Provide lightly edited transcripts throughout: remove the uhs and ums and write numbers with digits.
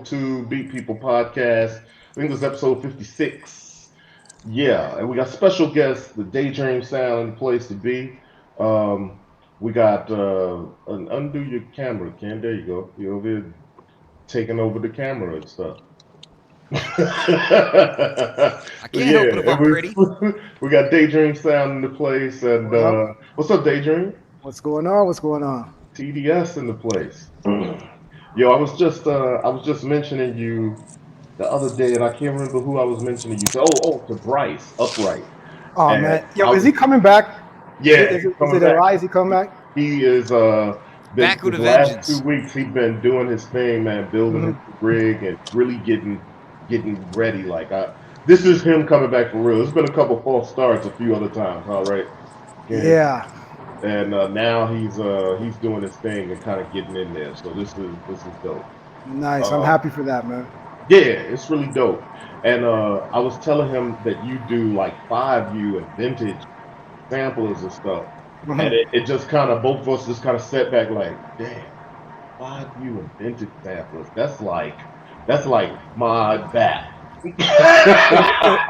to Beat People podcast. I think this is episode 56. Yeah, and we got special guests, the Daydream Sound, the place to be. Um, we got undo your camera, Ken. There you go. You're over here taking over the camera and stuff. I So can't help it yeah, if I'm pretty. we got Daydream Sound in the place, and What up? what's up, Daydream? What's going on? What's going on? TDS in the place. Yo, I was just mentioning you the other day, and I can't remember who I was mentioning you to. To Bryce Upright, Oh and man, yo, I is he was coming back? Is yeah, it is he's it, is coming it a back. lie? Is he coming back? He is been Back with the a last two vengeance. weeks he's been doing his thing, man, building his Hmm. rig and really getting ready. Like this is him coming back for real. There's been a couple false starts a few other times, all right, and Yeah, now he's doing his thing and kind of getting in there. So this is dope. nice. I'm Uh, happy for that, man. Yeah, it's really dope. And I was telling him that you do like 5U and vintage samplers and stuff. And Hmm. it just kind of, both of us just kind of set back like, damn, 5U and vintage samplers. That's like Modbap.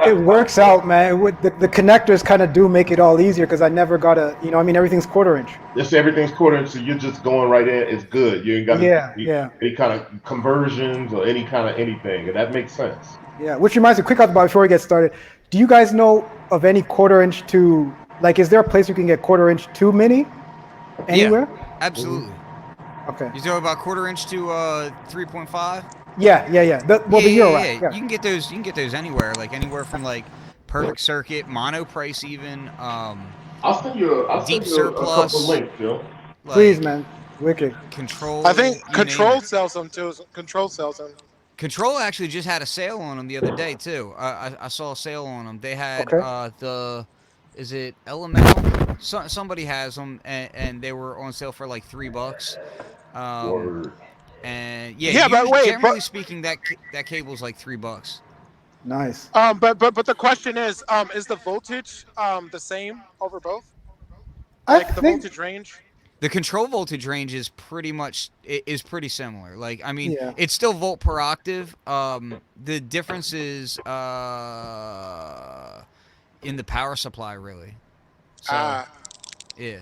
It works out, man. With the connectors kind of do make it all easier because I never got I mean, everything's quarter inch. Just everything's quarter inch, so you're just going right in. It's good. You ain't got to do Yeah, yeah, any kind of conversions or any kind of anything. And that makes sense. yeah. Which reminds me, quick out before we get started. Do you guys know of any quarter inch to like? Is there a place you can get quarter inch to mini Yeah, anywhere? absolutely. Okay. You talking about quarter inch to 3.5? Yeah. Well, the Euro rack. You Yeah. can get those. You can get those anywhere. Like anywhere from like Perfect Circuit, Mono Price, even I'll Deep send you a couple Surplus, links, Phil. Please, like man. Wicked. Control. I think You name Control it. sells them too. Control sells them. Control actually just had a sale on them the other day too. I saw a sale on them. They had Okay. is it Elemental? Somebody has them, and they were on sale for like $3. Um, Word. and yeah, Yeah, but wait, generally speaking, that cable's like $3. Nice. but the question is the voltage the same over both? I Like the think. voltage range? The control voltage range is pretty similar. Like I mean, Yeah. it's still volt per octave. The difference is in the power supply really. So Ah, yeah.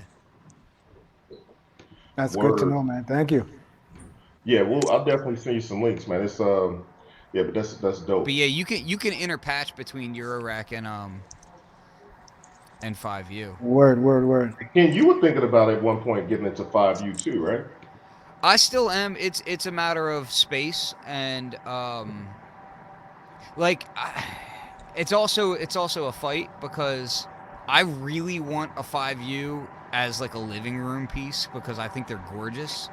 That's good to Word. know, man. Thank you. Yeah, well, I'll definitely send you some links, man. It's yeah, but that's But dope. yeah, you can interpatch between Eurorack and 5U. Word. Ken, you were thinking about at one point getting into 5U too, right? I still am. It's a matter of space and like it's also a fight because I really want a 5U as like a living room piece because I think they're gorgeous.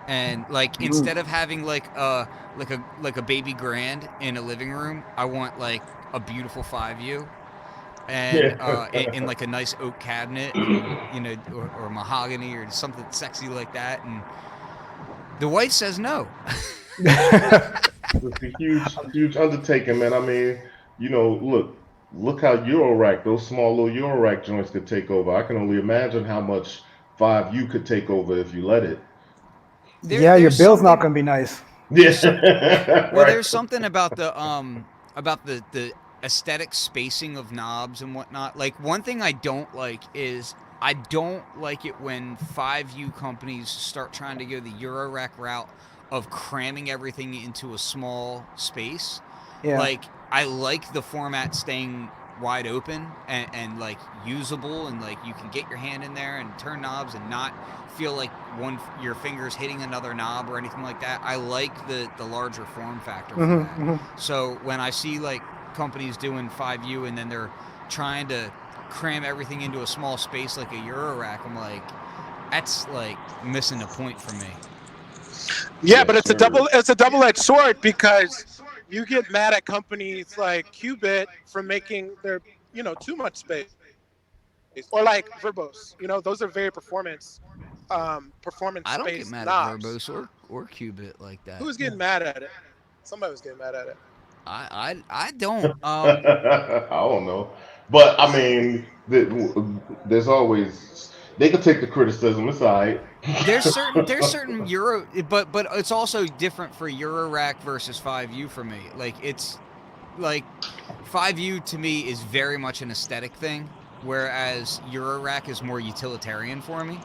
And like Mhm. instead of having like a baby grand in a living room, I want like a beautiful 5U and in Yeah. like a nice oak cabinet and or mahogany or something sexy like that. And the wife says no. It's a huge undertaking, man. I mean, look how Eurorack, those small little Eurorack joints could take over. I can only imagine how much 5U could take over if you let it. Yeah, your There's bill's not something gonna be nice. there's some Yeah. well Right. there's something about the aesthetic spacing of knobs and whatnot. Like one thing I don't like is I don't like it when 5U companies start trying to go the Eurorack route of cramming everything into a small space. Yeah. Like I like the format staying wide open and like usable and like you can get your hand in there and turn knobs and not feel like your fingers hitting another knob or anything like that. I like the larger form factor for that. Hmm. So when I see like companies doing 5U and then they're trying to cram everything into a small space like a Eurorack, I'm like, that's like missing the point for me. yeah, but Yes, sir. it's a double-edged sword because you get mad at companies like Qubit for making their too much space, or like Verbos. Those are very performance I don't get space mad at knobs. Verbose or Qubit like Who that. was getting mad at it? Somebody was getting mad at it. I don't. I don't know, but I mean, there's always they could take the criticism. It's all right. There's certain Euro, but it's also different for Euro rack versus 5U for me. Like it's like 5U to me is very much an aesthetic thing, whereas Eurorack is more utilitarian for me.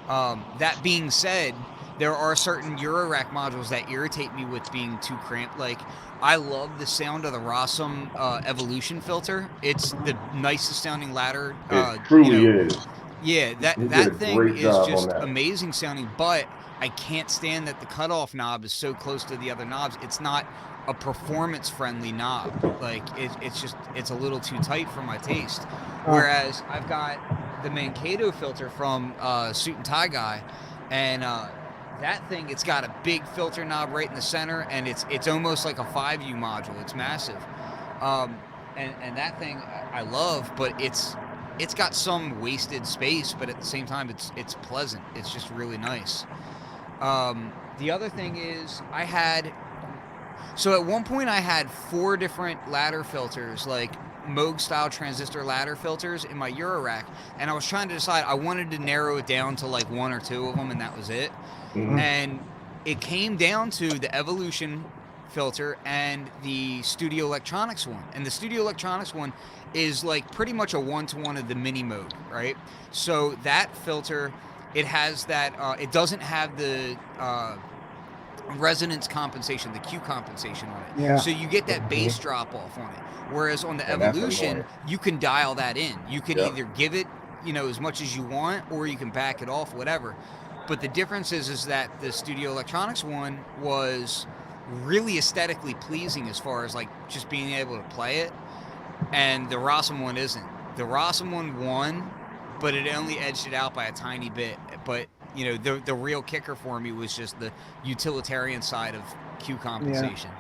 That being said, there are certain Eurorack modules that irritate me with being too cramped. Like I love the sound of the Rossum Evolution filter. It's the nicest sounding ladder. It truly is. Yeah, that You did a that thing great is job on just that. amazing sounding, but I can't stand that the cutoff knob is so close to the other knobs. It's not a performance friendly knob. Like it's a little too tight for my taste. Whereas I've got the Mankato filter from Suit and Tie Guy, and that thing, it's got a big filter knob right in the center, and it's almost like a 5U module. It's massive, and that thing I love, but it's got some wasted space, but at the same time, it's pleasant. It's just really nice. The other thing is so at one point I had 4 different ladder filters, like Moog style transistor ladder filters in my Eurorack, and I was trying to decide. I wanted to narrow it down to like 1 or 2 of them, and that was it. Mhm. And it came down to the Evolution filter and the Studio Electronics one. And the Studio Electronics one is like pretty much a 1-to-1 of the Mini Moog, right? So that filter, it has that. It doesn't have the resonance compensation, the Q compensation on it. Yeah. So you get that bass drop off on it. Whereas on the And that's Evolution, annoying. you can dial that in. You can Yep. either give it, as much as you want, or you can back it off, whatever. But the difference is that the Studio Electronics one was really aesthetically pleasing as far as like just being able to play it, and the Rossum one isn't. The Rossum one won, but it only edged it out by a tiny bit. But the real kicker for me was just the utilitarian side of Q compensation.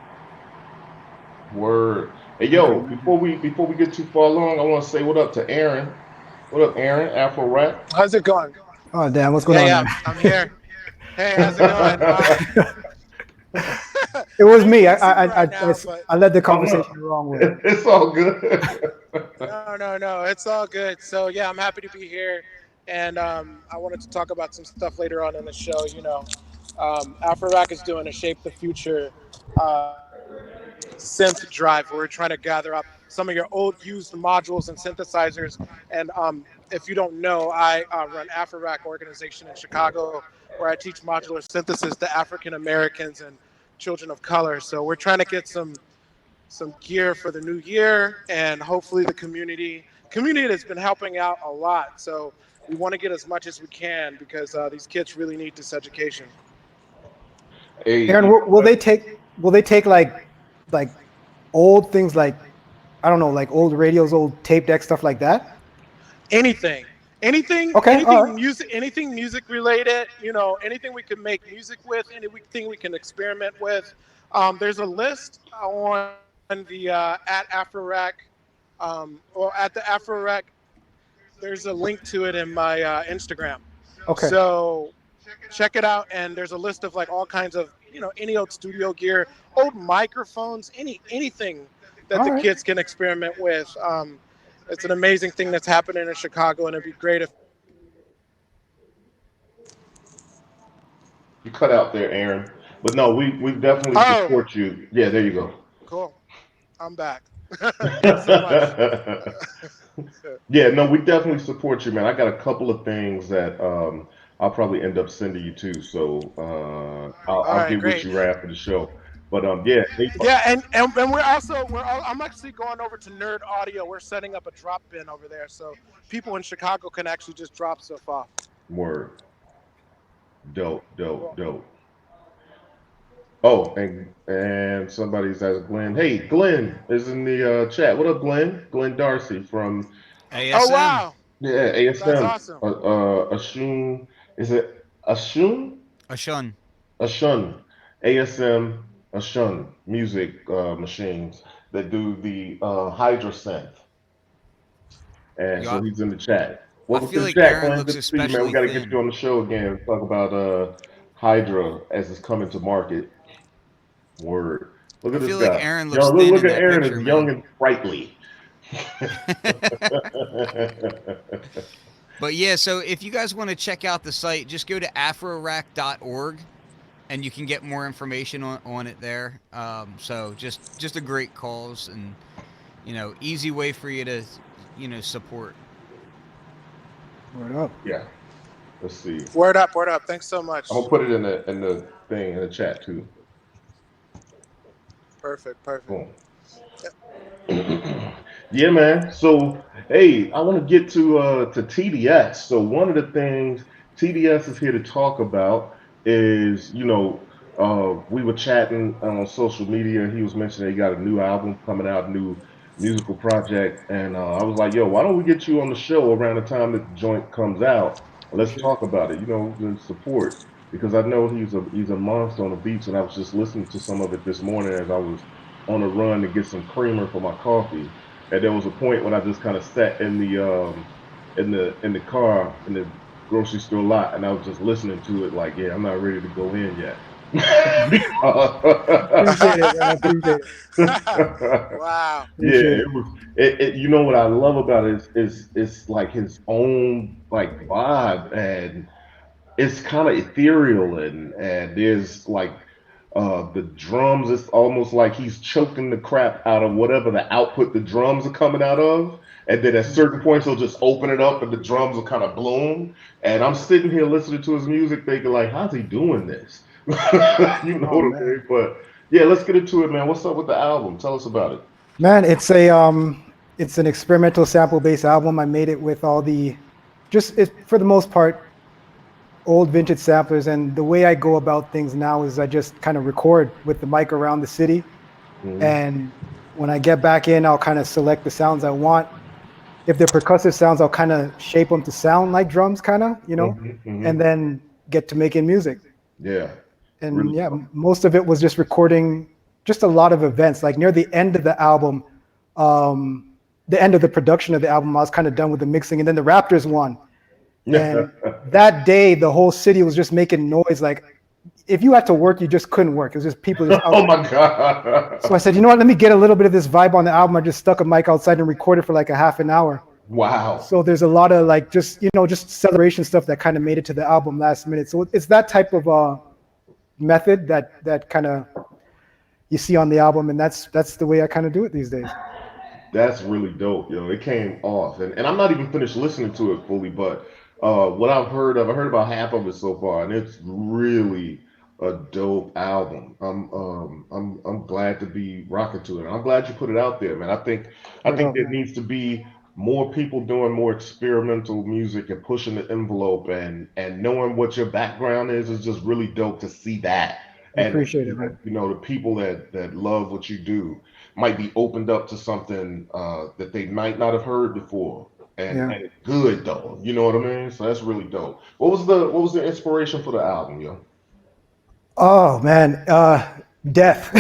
Word. Hey, yo, before we get too far along, I want to say what up to Aaron. What up, Aaron? Afro Rap. How's it going? Oh damn, what's going Yeah, on yeah, there? I'm here. Hey, how's it going? It I was know you me. can't see me right now, but I led the Oh, no. conversation the wrong way. It's all good. no, it's all good. So yeah, I'm happy to be here, and I wanted to talk about some stuff later on in the show. Afrorack is doing a Shape the Future uh, synth drive. Where we're trying to gather up some of your old used modules and synthesizers. And if you don't know, I run Afrorack organization in Chicago, where I teach modular synthesis to African Americans and children of color. So we're trying to get some gear for the new year, and hopefully the community has been helping out a lot. So we want to get as much as we can because these kids really need this education. Hey, Aaron, will they take like old things like I don't know, like old radios, old tape deck stuff like that? Anything, Okay, all right. anything music related. Anything we can make music with, anything we can experiment with. There's a list on the at Afrorack, or at the Afrorack. There's a link to it in my Instagram. Okay. So check it out, and there's a list of like all kinds of any old studio gear, old microphones, anything that All the right. kids can experiment with. It's an amazing thing that's happening in Chicago, and it'd be great if. you cut out there, Aaron. But no, we definitely Oh, support you. Yeah, there you go. cool. I'm back. Thanks so much. Yeah, no, we definitely support you, man. I got a couple of things that I'll probably end up sending you to, so All I'll right, get with great. you right after the show. But yeah, Yeah, and I'm actually going over to Nerd Audio. We're setting up a drop bin over there, so people in Chicago can actually just drop stuff off. word, dope, dope, Cool. dope. Oh, and somebody's asking Glenn. Hey, Glenn is in the chat. What up, Glenn? Glenn Darcy from Oh ASM. wow, yeah that's ASM. awesome. Ashun, is it Ashun? A shun. Ashun, ASM Ashun music machines that do the Hydra synth. And Yo, so he's in the chat. I Welcome to feel the like chat, Aaron Glenn. looks Good to see you, man. We especially got to get you thin. on the show again. Talk about Hydra as it's coming to market. Word. Look I at this feel like guy. Aaron looks Yo, thin look in at that Aaron picture, is young man. and sprightly. But yeah, so if you guys want to check out the site, just go to afrorack.org and you can get more information on it there. So just a great cause and easy way for you to support. Word up. Yeah. Let's see. Word up, word up. Thanks so I'm much. gonna put it in the thing in the chat too. Perfect, perfect. Boom. Yeah, man. So, hey, I want to get to TDS. So, one of the things TDS is here to talk about is, we were chatting on social media. He was mentioning he got a new album coming out, new musical project, and I was like, yo, why don't we get you on the show around the time that the joint comes out? And let's Appreciate it. talk about it. And support because I know he's a monster on the beats, and I was just listening to some of it this morning as I was on a run to get some creamer for my coffee. And there was a point when I just kind of sat in the car in the grocery store lot, and I was just listening to it like, yeah, I'm not ready to go in yet. Appreciate it, man. Appreciate it. Wow. Yeah, Appreciate it it. was. You know what I love about it is it's like his own like vibe, and it's kind of ethereal, and there's like the drums. It's almost like he's choking the crap out of whatever the output the drums are coming out of, and then at certain points he'll just open it up and the drums will kind of bloom. And I'm sitting here listening to his music thinking like, how's he doing this? You know Oh what I mean? man. But yeah, let's get into it, man. What's up with the album? Tell us about it. Man, it's an experimental sample based album. I made it with all the just it, for the most part old vintage samplers, and the way I go about things now is I just kind of record with the mic around the city, Hmm. and when I get back in, I'll kind of select the sounds I want. If they're percussive sounds, I'll kind of shape them to sound like drums, kind of, Hmm. Hmm. and then get to making music. Yeah, And really. yeah, most of it was just recording just a lot of events. Like near the end of the album, um, the end of the production of the album, I was kind of done with the mixing, and then the Raptors won. And that day, the whole city was just making noise. Like if you had to work, you just couldn't work. It was just people just out Oh there. my god! So I said, you know what? Let me get a little bit of this vibe on the album. I just stuck a mic outside and recorded for like a half an hour. Wow. So there's a lot of like just celebration stuff that kind of made it to the album last minute. So it's that type of method that kind of you see on the album, and that's the way I kind of do it these days. That's really dope, yo. It came off, and I'm not even finished listening to it fully, but what I heard about half of it so far, and it's really a dope album. I'm glad to be rocking to it. I'm glad you put it out there, man. I Word think up, there man. needs to be more people doing more experimental music and pushing the envelope, and knowing what your background is just really dope to see that. I And appreciate it, man. the people that love what you do might be opened up to something that they might not have heard before. Yeah. And it's good though. You know what I mean? So that's really dope. What was the inspiration for the album, yo? Oh man, death.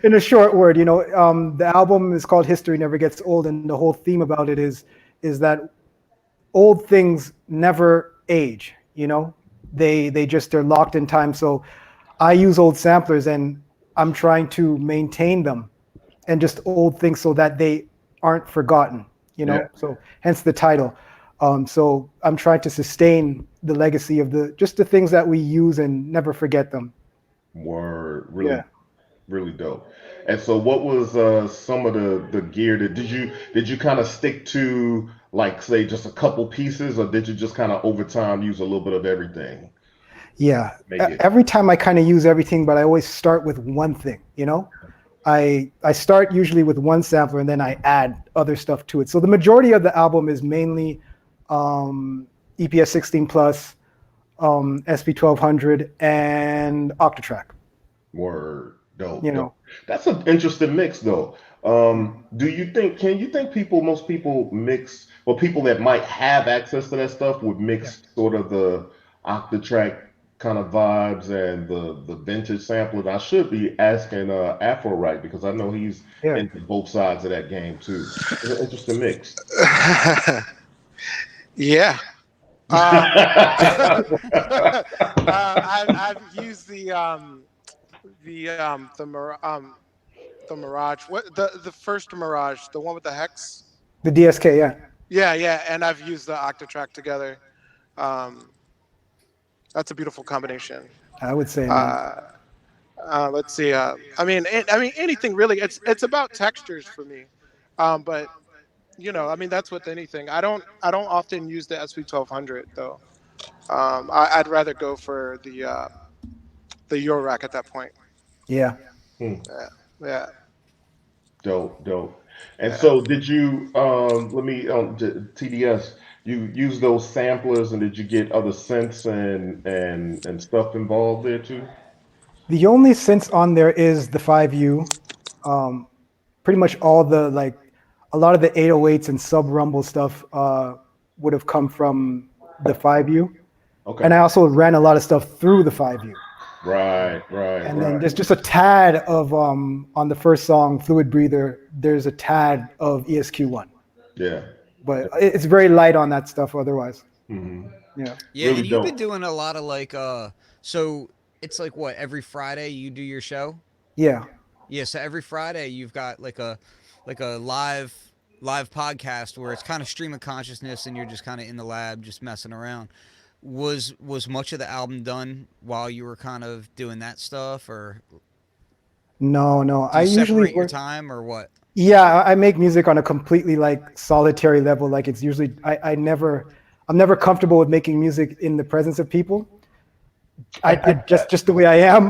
In a short word, the album is called "History Never Gets Old," and the whole theme about it is that old things never age. They're locked in time. So I use old samplers, and I'm trying to maintain them and just old things so that they aren't forgotten. Yeah, So hence the title. So I'm trying to sustain the legacy of the things that we use and never forget them. were really Yeah. really dope. And so what was some of the gear that did you kind of stick to, like, say, just a couple pieces, or did you just kind of over time use a little bit of everything? Yeah. Make it Every time I kind of use everything, but I always start with one thing. I start usually with one sampler and then I add other stuff to it. So the majority of the album is mainly EPS 16 plus, SP 1200, and Octatrack. word You dope, dope. know, That's an interesting mix though. Can you think most people mix, or people that might have access to that stuff would yeah, mix sort of the Octatrack kind of vibes and the vintage sampling? I should be asking Afro right because I know he's yeah. into both sides of that game too. It's an interesting mix. Yeah. I've used the Mirage. What the first Mirage, the one with the hex? The DSK, yeah. Yeah, yeah, and I've used the Octatrack together. Um, that's a beautiful combination. I would say, man. Uh, let's see. I mean, anything really. It's about textures for me. But I mean, that's with anything. I don't often use the SP1200 though. I'd rather go for the Eurorack at that point. Yeah. Hmm. Yeah, yeah, Dope, dope. And yeah. so, did you let me TDS? You use those samplers, and did you get other synths and stuff involved there too? The only synths on there is the 5U. Um, Pretty much all the like a lot of the 808s and sub rumble stuff would have come from the 5U. And Okay. I also ran a lot of stuff through the 5U. Right, right, And then right. there's just a tad of on the first song, Fluid Breather, there's a tad of ESQ1. Yeah. But it's very light on that stuff otherwise. Hmm. Yeah. Yeah, Really and you've been dope. doing a lot of like so it's like what, every Friday you do your show? Yeah. Yeah, so every Friday you've got like a live podcast where it's kind of stream of consciousness and you're just kind of in the lab just messing around. Was much of the album done while you were kind of doing that stuff, or No, no. do I you usually separate your work. time or what? Yeah, I make music on a completely like solitary level. Like it's usually I'm never comfortable with making music in the presence of people. I I get that. just the way I am,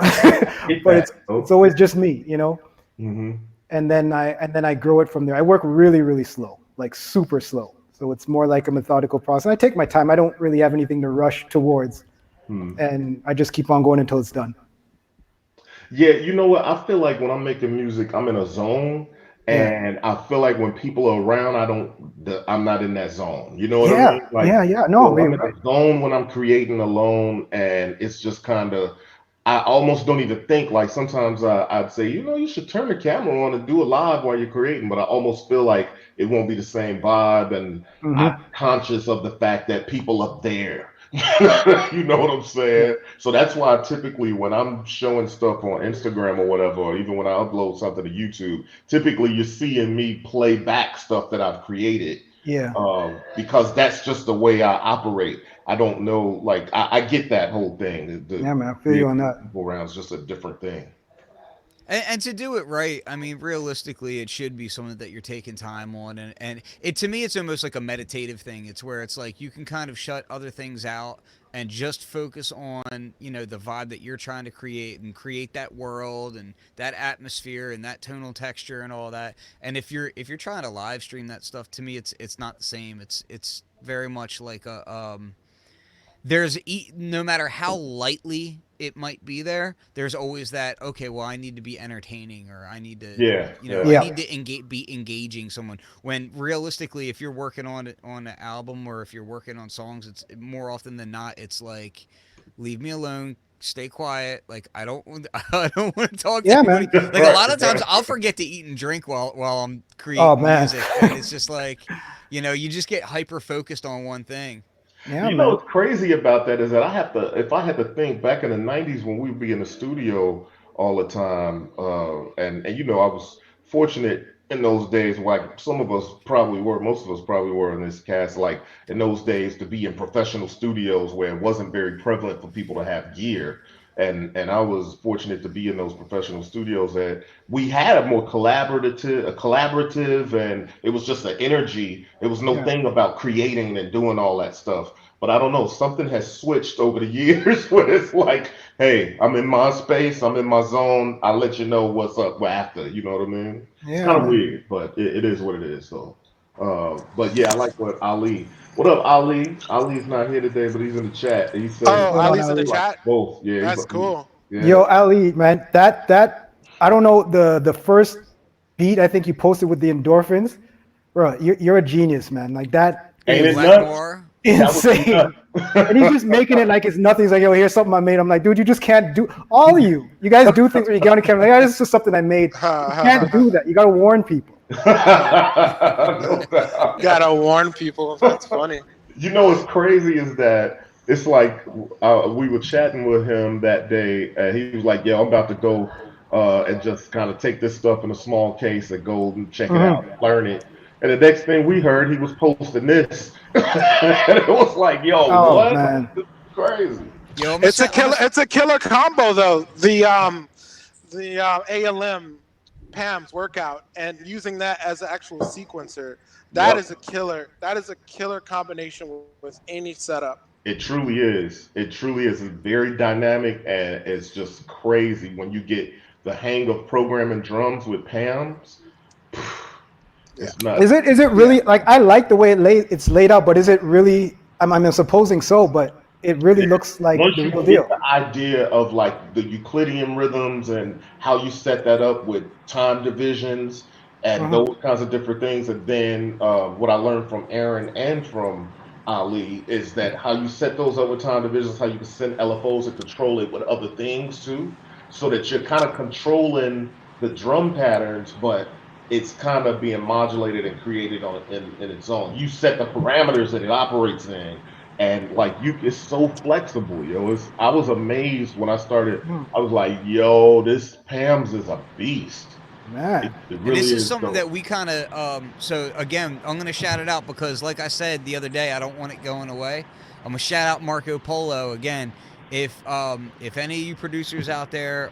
Get but that. it's Oh. always just me, you know. Hmm. And then I grow it from there. I work really really slow, like super slow. So it's more like a methodical process. I take my time. I don't really have anything to rush towards, Hmm. and I just keep on going until it's done. Yeah, you know what? I feel like when I'm making music, I'm in a zone, Yeah, and I feel like when people are around, I'm not in that zone. You know what I yeah, mean? Like, yeah, yeah. No, yo, I'm you're in right. a zone when I'm creating alone, and it's just kind of, I almost don't even think. Like sometimes I'd say, you should turn the camera on and do a live while you're creating, but I almost feel like it won't be the same vibe, and I'm Hmm. conscious of the fact that people are there. You know what I'm saying? So that's why typically when I'm showing stuff on Instagram or whatever, or even when I upload something to YouTube, typically you're seeing me play back stuff that I've created, Yeah, because that's just the way I operate. I don't know, like I get that whole thing. The yeah, man. I feel you creating on that. people around is just a different thing. And to do it right, I mean, realistically, it should be something that you're taking time on, and it to me, it's almost like a meditative thing. It's where it's like you can kind of shut other things out and just focus on the vibe that you're trying to create and create that world and that atmosphere and that tonal texture and all that. And if you're trying to live stream that stuff, to me, it's not the same. It's very much like a no matter how lightly it might be there's always that, okay, well, I need to be entertaining, or I need to Yeah, I yeah. Yeah, need to be engaging someone, when realistically, if you're working on an album or if you're working on songs, it's more often than not, it's like, leave me alone, stay quiet, like I don't want to talk to yeah, anybody. man. Like, a Right, lot of times right. I'll forget to eat and drink while I'm Oh creating man. music, and it's just like, you just get hyper focused on one thing. Yeah, You know man. what's crazy about that is that if I had to think back in the '90s when we'd be in the studio all the time, and I was fortunate in those days, like some of us probably were, most of us probably were in this cast, like in those days to be in professional studios where it wasn't very prevalent for people to have gear. And I was fortunate to be in those professional studios that we had a collaborative, and it was just an energy. It was no Yeah. thing about creating and doing all that stuff. But I don't know, something has switched over the years where it's like, hey, I'm in my space, I'm in my zone. I'll let you know what's up after. You know what I mean? It's Yeah, kind of man. weird, but it is what it is. So, but yeah, I like what Ali. What up, Ali? Ali's not here today, but he's in the chat. He said Oh, What's going on, Ali's in he the Ali? likes chat. both. Yeah, That's cool. yeah. Yo, Ali, man, that I don't know the first beat I think you posted with the endorphins, bro. You're a genius, man. Like that Ain't it is Black nuts? Noir. That was insane. And he's just making it like it's nothing. He's like, yo, here's something I made. I'm like, dude, you just can't do all of you. You guys do things where you get on the camera. Like, oh, this is just something I made. You can't do that. You got to warn people. No doubt. Gotta warn people. That's funny. What's crazy is that it's like we were chatting with him that day, and he was like, "Yeah, I'm about to go and just kind of take this stuff in a small case and go and check it out, Hmm. learn it." And the next thing we heard, he was posting this, and it was like, "Yo, Oh what? man. This is crazy." Yo, I'm gonna It's a shout. I'm killer. gonna, It's a killer combo though. The ALM PAM's workout and using that as an actual sequencer. That Yep. is a killer. That is a killer combination with any setup. It truly is. It truly is. It's very dynamic and it's just crazy when you get the hang of programming drums with Pams. Yeah. It's nuts. Is it Yeah. really like I like the way it's laid out, but is it really? I'm supposing so, but it really looks like Once the you real get deal. the idea of like the Euclidean rhythms and how you set that up with time divisions and Uh-huh. those kinds of different things, and then what I learned from Aaron and from Ali is that how you set those up with time divisions, how you can send LFOs and control it with other things too, so that you're kind of controlling the drum patterns, but it's kind of being modulated and created in its own. You set the parameters that it operates in, and like you, it's so flexible, yo. I was amazed when I started. Hmm. I was like, yo, this Pam's is a beast. Man. It and really this is is something that dope. we kind of. So again, I'm gonna shout it out because, like I said the other day, I don't want it going away. I'm gonna shout out Marco Polo again. If any of you producers out there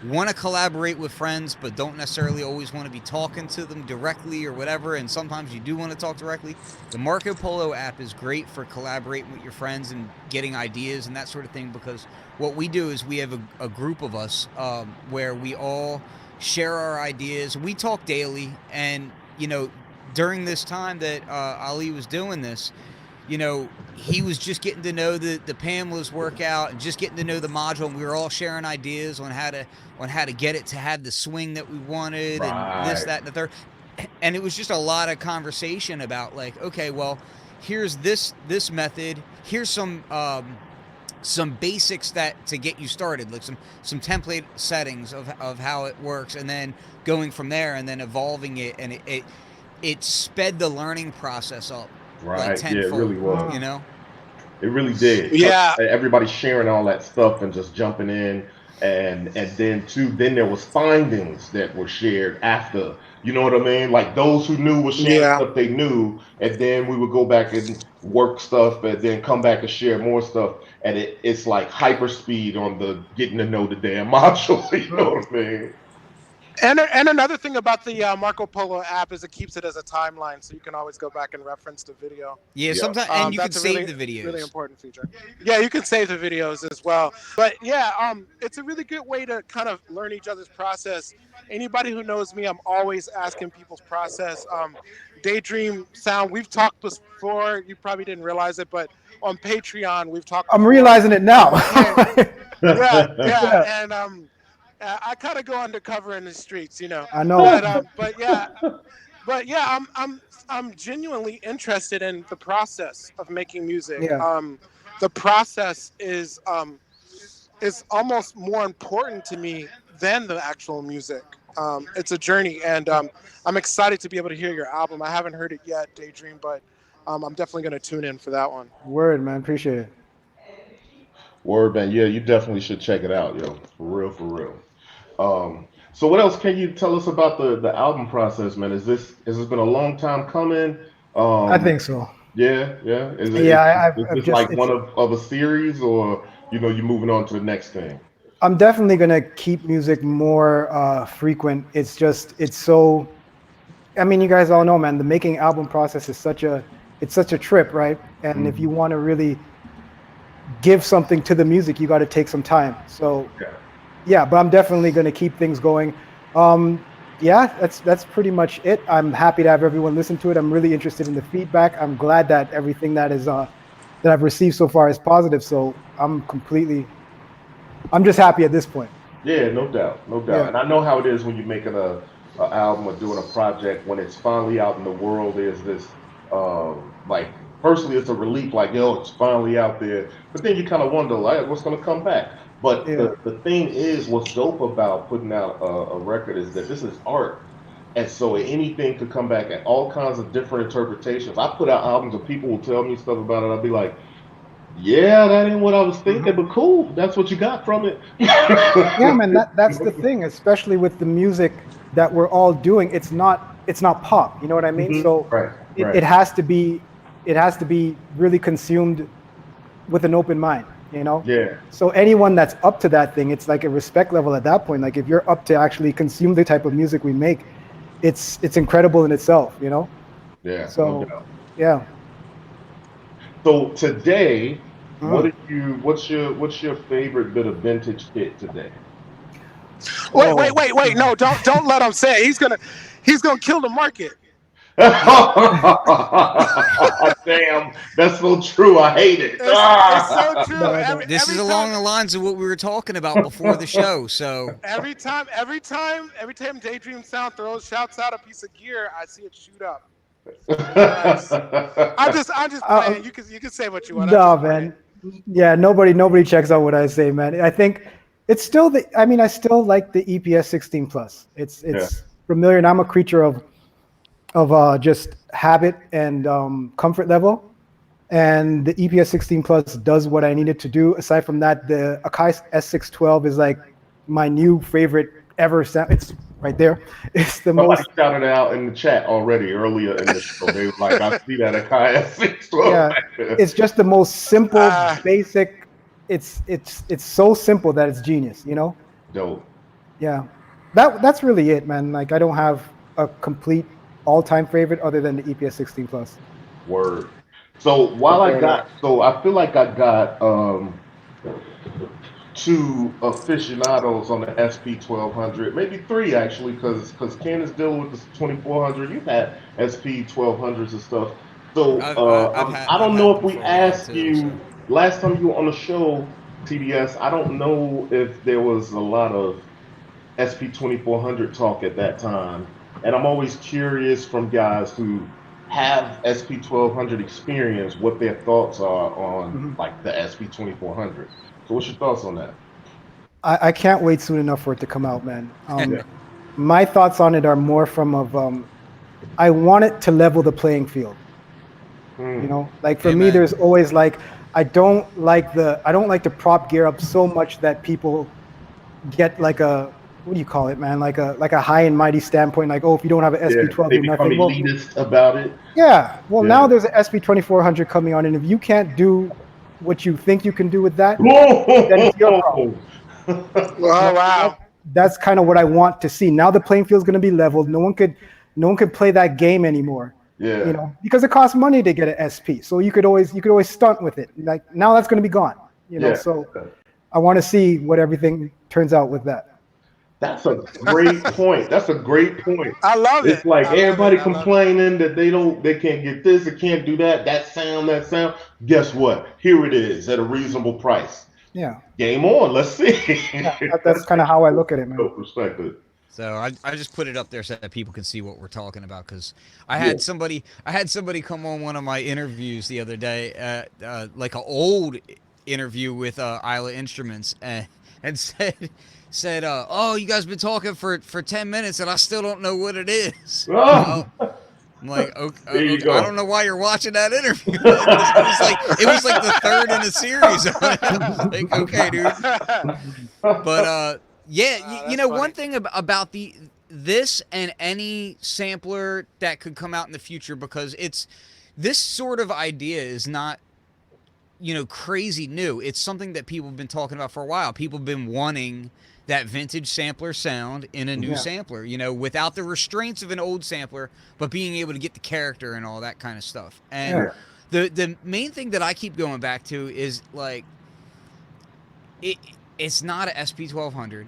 want to collaborate with friends but don't necessarily always want to be talking to them directly or whatever, and sometimes you do want to talk directly, the Marco Polo app is great for collaborating with your friends and getting ideas and that sort of thing, because what we do is we have a group of us where we all share our ideas. We talk daily, and during this time that Ali was doing this, he was just getting to know the Pamela's workout and just getting to know the module, and we were all sharing ideas on how to get it to have the swing that we wanted and this, Right, that, and the third. And it was just a lot of conversation about, like, okay, well, here's this method. Here's some basics that to get you started, like some template settings of how it works, and then going from there and then evolving it, and it sped the learning process up like right. Yeah, it really tenfold, was. you know? It really did. 'Cause Yeah. everybody sharing all that stuff and just jumping in, and then too, then there was findings that were shared after. You know what I mean? Like those who knew were sharing Yeah. stuff they knew, and then we would go back and work stuff, and then come back and share more stuff. And it's like hyper speed on the getting to know the damn module. You know what I mean? And another thing about the Marco Polo app is it keeps it as a timeline, so you can always go back and reference the video. Yeah, Yeah. sometimes, and you can That's a save really the really videos. important feature. Yeah, you can save the videos as well. But yeah, it's a really good way to kind of learn each other's process. Anybody who knows me, I'm always asking people's process. Daydream Sound, we've talked before. You probably didn't realize it, but on Patreon, we've talked I'm before. realizing it now. And yeah, yeah, Yeah, and I kind of go undercover in the streets, I know. but yeah, I'm genuinely interested in the process of making music. Yeah. The process is almost more important to me than the actual music. It's a journey, and I'm excited to be able to hear your album. I haven't heard it yet, Daydream, but I'm definitely going to tune in for that one. Word, man. Appreciate it. Word, man. Yeah, you definitely should check it out, yo. For real, for real. So what else can you tell us about the album process, man? Has this been a long time coming? I Um, think so. yeah, yeah. Yeah, Is I've this just like one of a series, or you moving on to the next thing? I'm definitely gonna keep music more frequent. It's so. I mean, you guys all know, man. The making album process is such a trip, right? And if you Mhm. want to really give something to the music, you got to take some time. So Yeah. yeah, but I'm definitely gonna keep things going. Um, yeah, that's pretty much it. I'm happy to have everyone listen to it. I'm really interested in the feedback. I'm glad that everything that I've received so far is positive. So I'm just happy at this point. Yeah, no doubt, no doubt. Yeah. And I know how it is when you're making a album or doing a project when it's finally out in the world. There's this like firstly it's a relief, like yo, it's finally out there. But then you kind of wonder like what's gonna come back. But Yeah. the thing is, what's dope about putting out a record is that this is art. And so anything could come back at all kinds of different interpretations. I put out albums and people will tell me stuff about it. I'll be like, yeah, that ain't what I was thinking, Mhm. but cool. That's what you got from it. Yeah, man, that's the thing, especially with the music. that we're all doing, it's not pop. You know what I mean? Mhm. So Right, it, right. it has to be really consumed with an open mind. You know. Yeah, So anyone that's up to that thing, it's like a respect level at that point. Like if you're up to actually consume the type of music we make, it's incredible in itself. You know. yeah, no So doubt. yeah. So today, Mm. what's your favorite bit of vintage kit today? Oh. Wait. No, don't let him say it. He's gonna kill the market. Damn, that's so true. I hate it. It's so true. No, Every no. This is every time along the lines of what we were talking about before the show. So every time Daydream Sound shouts out a piece of gear, I see it shoot up. It's nice. I'm just Uh, playing. You can say what you want. I'm no, just playing. man. Yeah, nobody checks out what I say, man. I think it's still the. I mean, I still like the EPS 16 plus. It's Yeah. it's familiar, and I'm a creature of just habit and comfort level. And the EPS 16 plus does what I needed to do. Aside from that, the Akai S612 is like my new favorite ever sound. It's right there. It's the Somebody most. shouted it out in the chat already earlier in the show. They were like, I see that Akai 612 Yeah, back there. it's just the most simple, Uh, basic. It's so simple that it's genius. You know. Dope. Yeah, that's really it, man. Like I don't have a complete all-time favorite other than the EPS 16 plus. Word. So while fair enough. I feel like I got two aficionados on the SP 1200, maybe three actually, because Ken is dealing with the 2400. You've had SP 1200s and stuff. So I I've don't had know if them we for a while asked too. So you last time you were on the show, TDS. I don't know if there was a lot of SP 2400 talk at that time, and I'm always curious from guys who have SP 1200 experience what their thoughts are on Mhm. like the SP 2400. So what's your thoughts on that? I can't wait soon enough for it to come out, man. Yeah. My thoughts on it are more from of I want it to level the playing field. You Hmm. know, like for me, amen. there's always like I don't like to prop gear up so much that people get like a what do you call it, man? Like a high and mighty standpoint. Like, oh, if you don't have an Yeah, SP12, they you're become nothing. Well, elitist about it. yeah. Well, now Yeah. there's an SP2400 coming on, and if you can't do what you think you can do with that, then it's your problem. Whoa! You Oh know, and wow. that's kind of what I want to see. Now the playing field's going to be leveled. No one could play that game anymore. You Yeah, know, because it costs money to get an SP. So you could always stunt with it. Like now that's going to be gone. You know, yeah. so I want to see what everything turns out with that. That's a great point. That's a great point. I love It's it. like I love it. everybody I love it. complaining that they can't get this, they can't do that, that sound. Guess what? Here it is at a reasonable price. Yeah, Game on. Let's see. yeah. That's kind of how I look at it, man. No perspective. So I just put it up there so that people can see what we're talking about because Yeah. I had somebody come on one of my interviews the other day, like an old interview with Isla Instruments, and said oh, you guys been talking for 10 minutes and I still don't know what it is. Oh, I'm like, okay, there you okay, I don't go. know why you're watching that interview. It was like the third in a series on it. I was like, okay, dude. But yeah, That's one funny. thing about this and any sampler that could come out in the future, because it's this sort of idea is not crazy new. It's something that people have been talking about for a while. People have been wanting that vintage sampler sound in a new Yeah. sampler, without the restraints of an old sampler, but being able to get the character and all that kind of stuff. And Yeah. the main thing that I keep going back to is like it it's not a SP1200.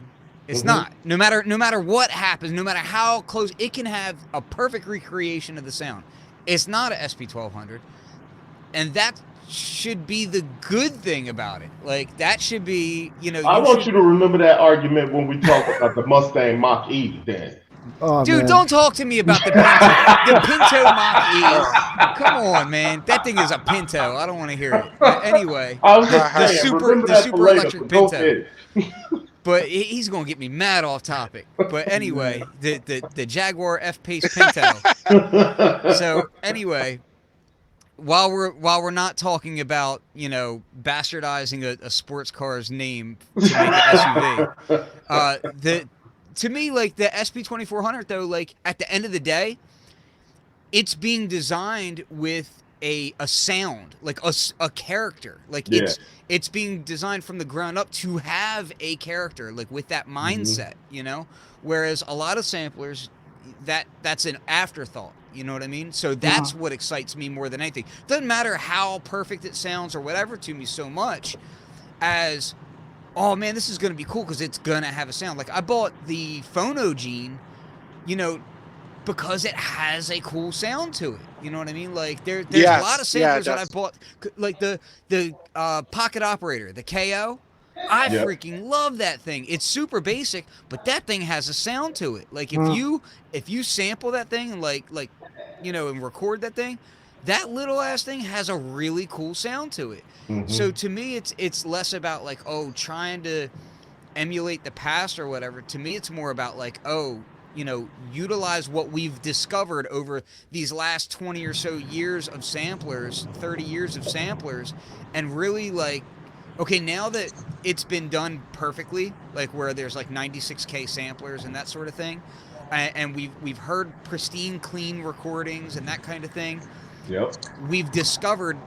It's Mhm. not. No matter what happens, no matter how close, it can have a perfect recreation of the sound. It's not a SP1200, and that should be the good thing about it. Like that should be, I you want should. you to remember that argument when we talk about the Mustang Mach E. Then. Oh Dude, man. don't talk to me about the Pinto. The Pinto Mach E. Come on, man. That thing is a Pinto. I don't want to hear it. But anyway, I was just the saying. super Remember the that for super later. electric But go Pinto. ahead. But he's gonna get me mad off topic. But anyway, the Jaguar F-Pace Pinto. So anyway, while we're not talking about bastardizing a sports car's name to make an SUV, the to me, like the SP2400 though, like at the end of the day, it's being designed with a sound, like a character. Like Yeah. it's being designed from the ground up to have a character, like with that Hmm. mindset, you know? Whereas a lot of samplers, that's an afterthought. You know what I mean? So that's what excites me more than anything. Doesn't matter how perfect it sounds or whatever to me so much as, oh man, this is gonna be cool because it's gonna have a sound. Like I bought the Phono Gene, you know, because it has a cool sound to it. You know what I mean? Like there's a lot of Yes, yeah, it samplers that I does. bought, like the Pocket Operator, the KO. I Yep. freaking love that thing. It's super basic, but that thing has a sound to it. Like Mm. if you sample that thing and like you know and record that thing, that little ass thing has a really cool sound to it. So Hmm. to me, it's less about like trying to emulate the past or whatever. To me, it's more about like, you know, utilize what we've discovered over these last 20 or so years of samplers, 30 years of samplers, and really like, okay, now that it's been done perfectly, like where there's like 96K samplers and that sort of thing, and we've heard pristine, clean recordings and that kind of thing, Yep. we've discovered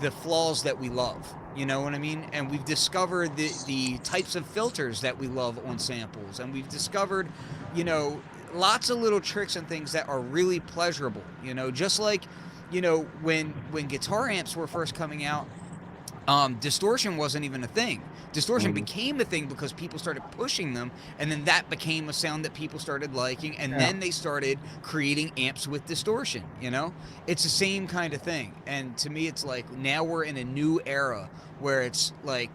the flaws that we love. You know what I mean? And we've discovered the types of filters that we love on samples. And we've discovered, you know, lots of little tricks and things that are really pleasurable. You know, just like, you know, when guitar amps were first coming out, distortion wasn't even a thing. Distortion Hmm. became a thing because people started pushing them, and then that became a sound that people started liking, and Yeah. then they started creating amps with distortion. You know, it's the same kind of thing. And to me, it's like now we're in a new era where it's like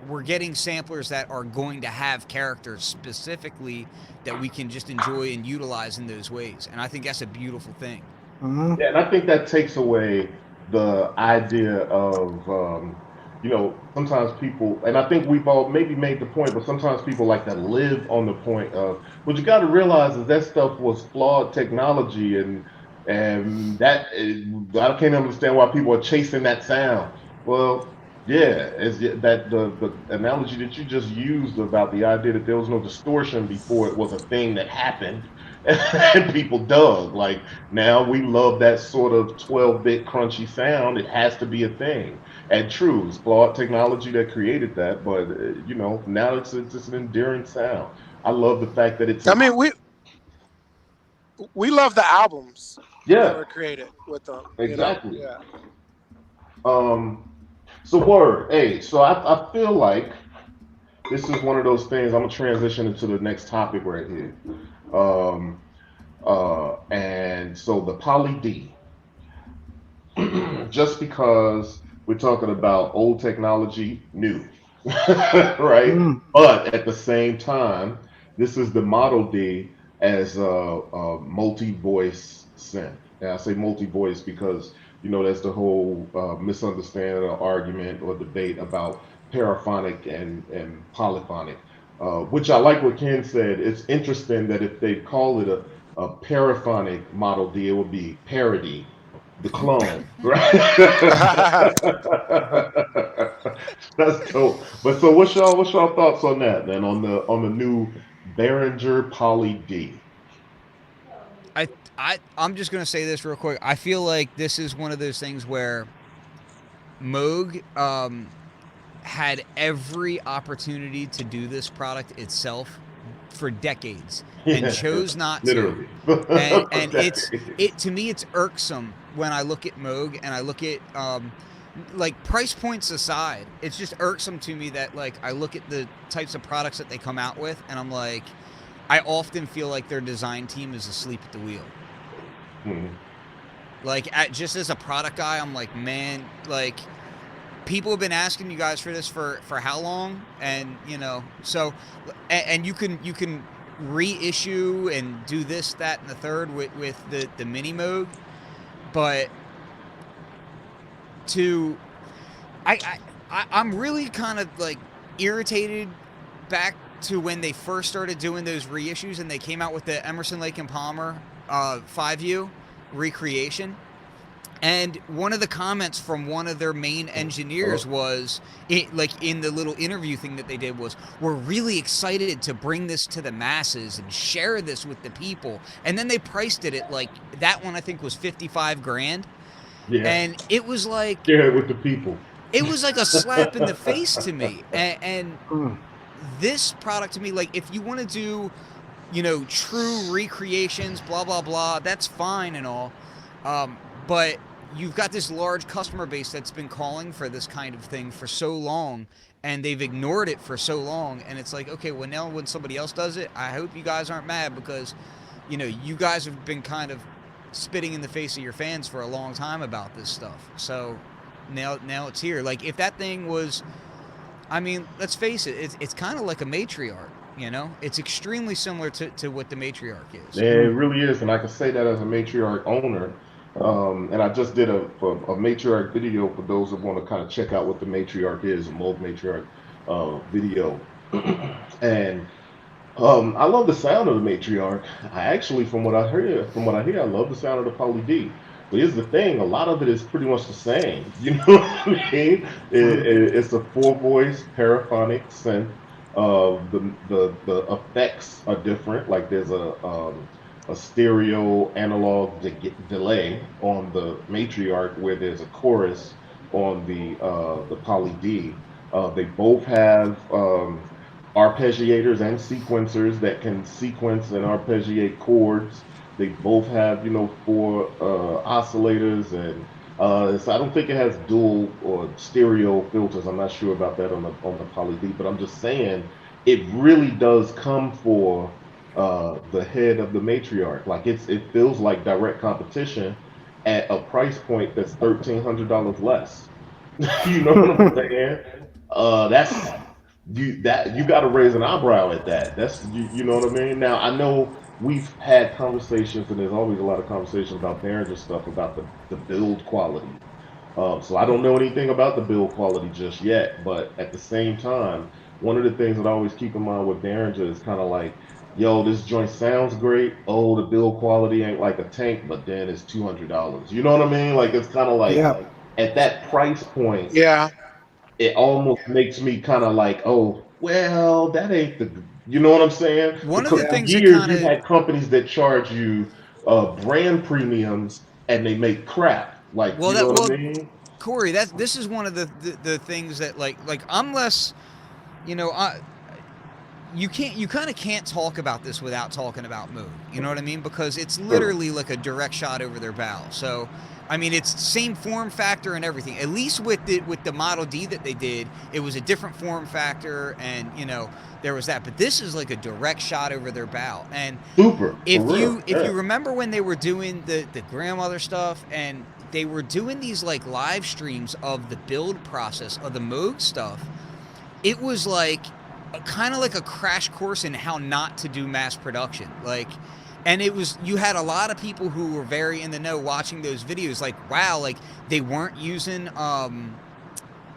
we're getting samplers that are going to have characters specifically that we can just enjoy and utilize in those ways. And I think that's a beautiful thing. Mm. Yeah, and I think that takes away the idea of, sometimes people, and I think we've all maybe made the point, but sometimes people like to live on the point of, what you got to realize is that stuff was flawed technology, and I can't understand why people are chasing that sound. Well, yeah, that the analogy that you just used about the idea that there was no distortion before it was a thing that happened, and people dug like. Now we love that sort of 12-bit crunchy sound. It has to be a thing. And true, it's flawed technology that created that, but now it's just an endearing sound. I love the fact that it's I an mean, we love the albums that yeah, were created with them. You know, exactly. yeah. Um, so word, hey, so I feel like this is one of those things. I'm gonna transition into the next topic right here. Um, and so the Poly D. Just because we're talking about old technology, new, right? Mm. But at the same time, this is the Model D as a multi-voice synth. And I say multi-voice because that's the whole misunderstanding or argument or debate about paraphonic and polyphonic. Which I like what Ken said. It's interesting that if they call it a paraphonic Model D, it would be parody the clone, right? That's dope. But so what's y'all thoughts on that then on the new Behringer Poly D? I I'm just gonna say this real quick. I feel like this is one of those things where Moog had every opportunity to do this product itself for decades and Yeah, chose not to. literally. And Okay. it to me it's irksome when I look at Moog and I look at like price points aside, it's just irksome to me that like I look at the types of products that they come out with and I'm like I often feel like their design team is asleep at the wheel. Mhm. Like just as a product guy, I'm like, man, like people have been asking you guys for this for how long? And so and you can reissue and do this, that, and the third with the mini Moog, but to I'm really kind of like irritated back to when they first started doing those reissues and they came out with the Emerson Lake and Palmer 5U recreation. And one of the comments from one of their main engineers Hello? was, like in the little interview thing that they did was, we're really excited to bring this to the masses and share this with the people. And then they priced it at like, that one I think was 55 grand. Yeah. And it was like, Share it with the people. a slap in the face to me. And Mm. this product to me, like if you want to do, true recreations, blah blah blah, that's fine and all, but you've got this large customer base that's been calling for this kind of thing for so long, and they've ignored it for so long, and it's like, okay, well now when somebody else does it, I hope you guys aren't mad because, you guys have been kind of spitting in the face of your fans for a long time about this stuff. So now it's here. Like if that thing was, I mean, let's face it, it's kind of like a matriarch, It's extremely similar to what the matriarch is. Yeah, it really is, and I can say that as a matriarch owner. And I just did a matriarch video for those that want to kind of check out what the matriarch is, a mold matriarch video. And I love the sound of the matriarch. I actually, from what I hear, I love the sound of the Poly D. But here's the thing: a lot of it is pretty much the same. You know what I mean? It's a four voice paraphonic synth. The effects are different. Like there's a stereo analog delay on the matriarch, where there's a chorus on the Poly D. They both have arpeggiators and sequencers that can sequence and arpeggiate chords. They both have, four oscillators, and so I don't think it has dual or stereo filters. I'm not sure about that on the Poly D, but I'm just saying it really does come for the head of the matriarch. Like it feels like direct competition at a price point that's $1,300 less. You know what I'm saying? That's you got to raise an eyebrow at that. You know what I mean. Now I know we've had conversations, and there's always a lot of conversations about Behringer stuff about the build quality. So I don't know anything about the build quality just yet, but at the same time, one of the things that I always keep in mind with Behringer is kind of like, yo, this joint sounds great. Oh, the build quality ain't like a tank, but then it's $200. You know what I mean? Like it's kind of like Yeah. at that price point, Yeah. it almost makes me kind of like, oh, well, that ain't you know what I'm saying? One of Because the for Yeah. things that years kind you've of, had companies that charge you brand premiums and they make crap. Like, well, you know that, what well, I mean? Corey, this is one of the things that like I'm less, you know, I, you kind of can't talk about this without talking about Moog. You know what I mean? Because it's True. literally like a direct shot over their bow. So, I mean, it's same form factor and everything. At least with the Model D that they did, it was a different form factor, and there was that. But this is like a direct shot over their bow. And Super, for if real. you Yeah. remember when they were doing the grandmother stuff, and they were doing these like live streams of the build process of the Moog stuff, it was like kind of like a crash course in how not to do mass production. Like, and it was, you had a lot of people who were very in the know watching those videos. Like, wow, like they weren't using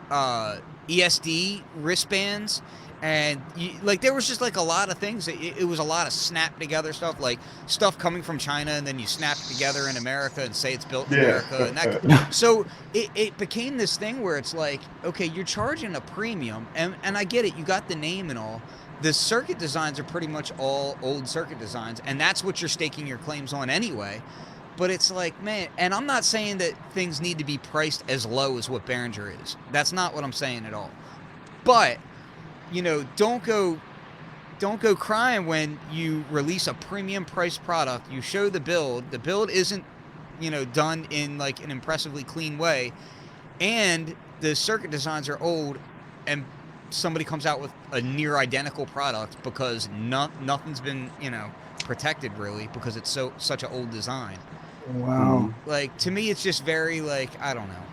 ESD wristbands, and like there was just like a lot of things. It was a lot of snap together stuff, like stuff coming from China, and then you snap it together in America and say it's built in Yeah. America, and that. So it became this thing where it's like, okay, you're charging a premium, and I get it, you got the name and all. The circuit designs are pretty much all old circuit designs, and that's what you're staking your claims on anyway. But it's like, man, and I'm not saying that things need to be priced as low as what Behringer is. That's not what I'm saying at all. But, don't go crying when you release a premium priced product. You show the build. The build isn't, done in like an impressively clean way, and the circuit designs are old, and somebody comes out with a near identical product because nothing's been, protected really, because it's such an old design. Wow. Mhm. Like, to me, it's just very like, I don't know.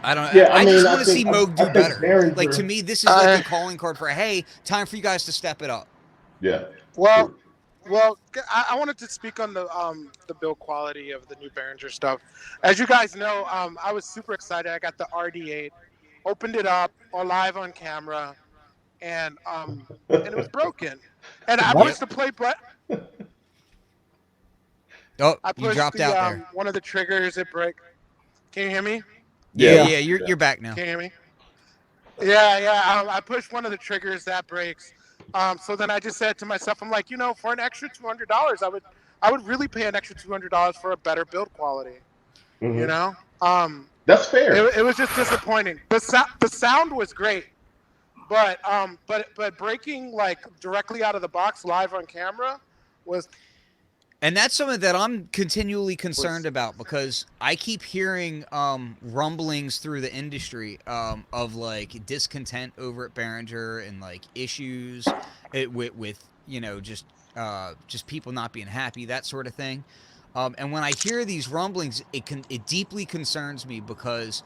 I don't. Yeah, I I mean, just I want to see think Moog I do think better. Like, to Behringer. me, this is like Uh, a calling card for, hey, time for you guys to step it up. Yeah, well, true. I wanted to speak on the build quality of the new Behringer stuff. As you guys know, I was super excited. I got the RD8, opened it up on live on camera, and it was broken. And I What? Yep. pushed the play button. Oh, I you pushed dropped the out there. one of the triggers. It broke. Can you hear me? Yeah, Yeah. Yeah. yeah, you're back now. Can you hear me? Yeah, yeah. I pushed one of the triggers that breaks. So then I just said to myself, I'm like, for an extra $200, I would really pay an extra $200 for a better build quality. You Hmm. know, um, That's fair. it was just disappointing. The sound was great, but breaking like directly out of the box live on camera was And that's something that I'm continually concerned was about because I keep hearing rumblings through the industry of like discontent over at Behringer and like issues with just people not being happy, that sort of thing. And when I hear these rumblings, it deeply concerns me because